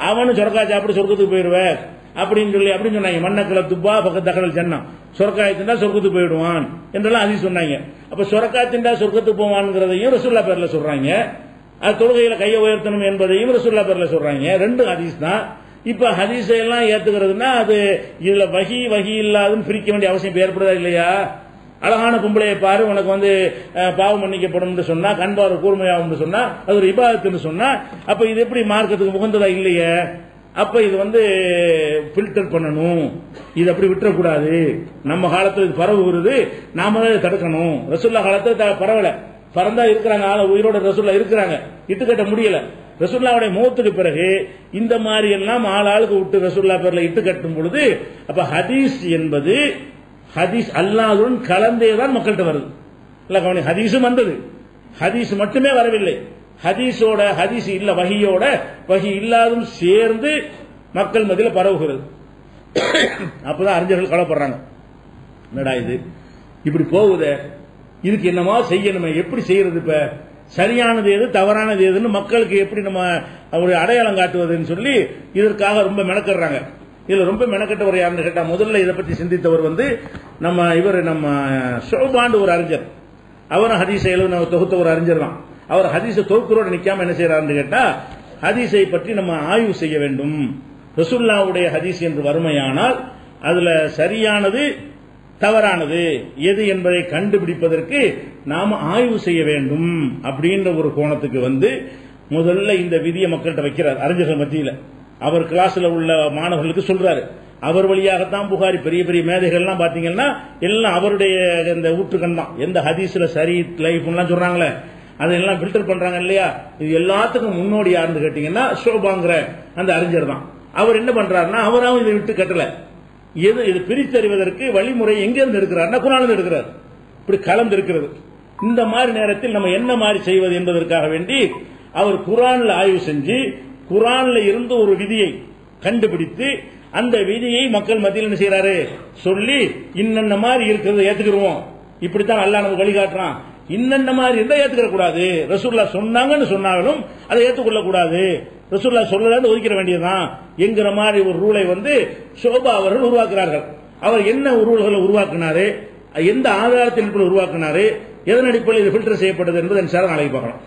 அவனும் சொர்க்கா சாப்பிட்டு சொர்க்கத்துக்கு போயிடுவேன் அப்படின்னு சொன்னாங்க. மன்னக்கல துப்பா பக்க தகவல் ஜன்னா, சொர்க்காயத்தின்டா சொர்க்கத்துக்கு போயிடுவான் என்றெல்லாம் ஹதீஸ் சொன்னாங்க. அப்ப சொர்க்காத்தின்டா சொர்க்கத்துக்கு போவான்ங்கிறதையும் ரசூலுல்லாஹ் பேர்ல சொல்றாங்க, அது தொழுகையில கையை உயர்த்தணும் என்பதையும் ரசூலுல்லாஹ் பேர்ல சொல்றாங்க. ரெண்டு ஹதீஸ் தான். இப்ப ஹதீஸை எல்லாம் ஏத்துக்கிறதுனா அது இதுல வகி இல்லாதுன்னு பிரிக்க வேண்டிய அவசியம் ஏற்படுதா இல்லையா? அழகான பொம்பளையை பாரு, உனக்கு பாவம் மன்னிக்கப்படும் சொன்னா, கண்பார்வை கூர்மையாகும் சொன்னா, அது ஒரு இபாதத்துன்னு சொன்னா, அப்ப இது எப்படி மார்க்கத்துக்கு உகந்ததா இல்லையே? அப்ப இது பில்டர் பண்ணணும், இது அப்படி விட்டுறக்கூடாது. நம்ம காலத்துல இது பரவுகிறது, நாம தான் தடுக்கணும். ரசூலுல்லாஹ் காலத்துல பரவல, பறந்தா இருக்கிறாங்க, உயிரோட ரசூலுல்லாஹ் இருக்கிறாங்க, இட்டுக்கட்ட முடியல. ரசூலுல்லாஹ்வுடைய மௌத்துக்கு பிறகு இந்த மாதிரி எல்லாம் ஆளுக்கு விட்டு ரசூலுல்லாஹ் பேர்ல இட்டு கட்டும் பொழுது, அப்ப ஹதீஸ் என்பது ஹதீஸ் அல்லாதுடன் கலந்தேதான் மக்கள்கிட்ட வருது. இல்ல கவனி, ஹதீஸும் வந்தது, ஹதீஸ் மட்டுமே வரவில்லை, ஹதீஸோட ஹதீஸ் இல்ல வஹியோட வஹி இல்லாதும் சேர்ந்து மக்கள் மத்தியில் பரவுகிறது. அப்பதான் அறிஞர்கள் கவலைப்படுறாங்க, என்னடா இது இப்படி போகுது, இதுக்கு என்னமா செய்யணுமே, எப்படி செய்யறது, இப்ப சரியானது எது தவறானது எதுன்னு மக்களுக்கு எப்படி நம்ம அவருடைய அடையாளம் காட்டுவதுன்னு சொல்லி இதற்காக ரொம்ப மெனக்கடுறாங்க. இதுல ரொம்ப மெனக்கட்டவர் யாருன்னு கேட்டா, முதல்ல இதை பற்றி சிந்தித்தவர் நம்ம ஷோபாண்டு ஒரு அறிஞர், அவரும் ஹதீஸை தொகுத்த ஒரு அறிஞர் தான். அவர் ஹதீஸை தொகுக்கிறோட நிக்காம என்ன செய்யறாருன்னு கேட்டா, ஹதீஸை பற்றி நம்ம ஆய்வு செய்ய வேண்டும். ரசூலுல்லாஹ்வுடைய ஹதீஸ் என்று வறுமையானால் அதுல சரியானது தவறானது எது என்பதை கண்டுபிடிப்பதற்கு நாம ஆய்வு செய்ய வேண்டும் அப்படின்ற ஒரு கோணத்துக்கு முதல்ல இந்த விதியை மக்கள்கிட்ட வைக்கிறார் அறிஞர்கள் மத்தியில். அவர் கிளாஸ்ல உள்ள மாணவர்களுக்கு சொல்றாரு. அவர் வழியாகத்தான் புகாரி பெரிய பெரிய மேதைகள்லாம் பாத்தீங்கன்னா எல்லாம் அவருடைய இந்த ஊற்றுக்கண் தான். எந்த ஹதீஸ்ல சரி லைஃப்லாம் சொல்றாங்களே அதெல்லாம் ஃபில்டர் பண்றாங்க இல்லையா, இது எல்லாத்துக்கும் முன்னோடி யாருன்னு கேட்டீங்கன்னா ஷோபாங்கிற அந்த அறிஞர் தான். அவர் என்ன பண்றாருன்னா, அவராவும் இதை விட்டு கட்டல, எது இது பிரித்தறிவதற்கு வழிமுறை எங்க இருந்து எடுக்கிறாருன்னா குர்ஆன்ல எடுக்கிறார். இப்படி கலந்து இருக்கிறது. இந்த மாதிரி நேரத்தில் நம்ம என்ன மாதிரி செய்வது என்பதற்காக வேண்டி அவர் குர்ஆன்ல ஆய்வு செஞ்சு குர்ஆன்ல இருந்து ஒரு விதியை கண்டுபிடித்து அந்த விதியை மக்கள் மத்தியில் என்ன செய்யறாரு சொல்லி, இன்னென்ன மாதிரி இருக்கிறத ஏத்துக்கிறோம், இப்படித்தான் அல்லாஹ் நமக்கு வழிகாட்டுறான், இன்னென்ன மாதிரி இருந்தா ஏத்துக்கிற கூடாது, ரசூலுல்லாஹ் சொன்னாங்கன்னு சொன்னாலும் அதை ஏற்றுக்கொள்ள கூடாது ரசூலுல்லாஹ் சொல்லலாம்னு ஒதுக்கிற வேண்டியதுதான் என்கிற மாதிரி ஒரு ரூலை ஷோபா அவர்கள் உருவாக்குறார்கள். அவர் என்ன ரூல்களை உருவாக்கினாரு, எந்த ஆதாரத்தின் உருவாக்கினாரு, எதன் அடிப்படையில் ஃபில்டர் செய்யப்பட்டது என்பது நாளைக்கு பார்க்கலாம்.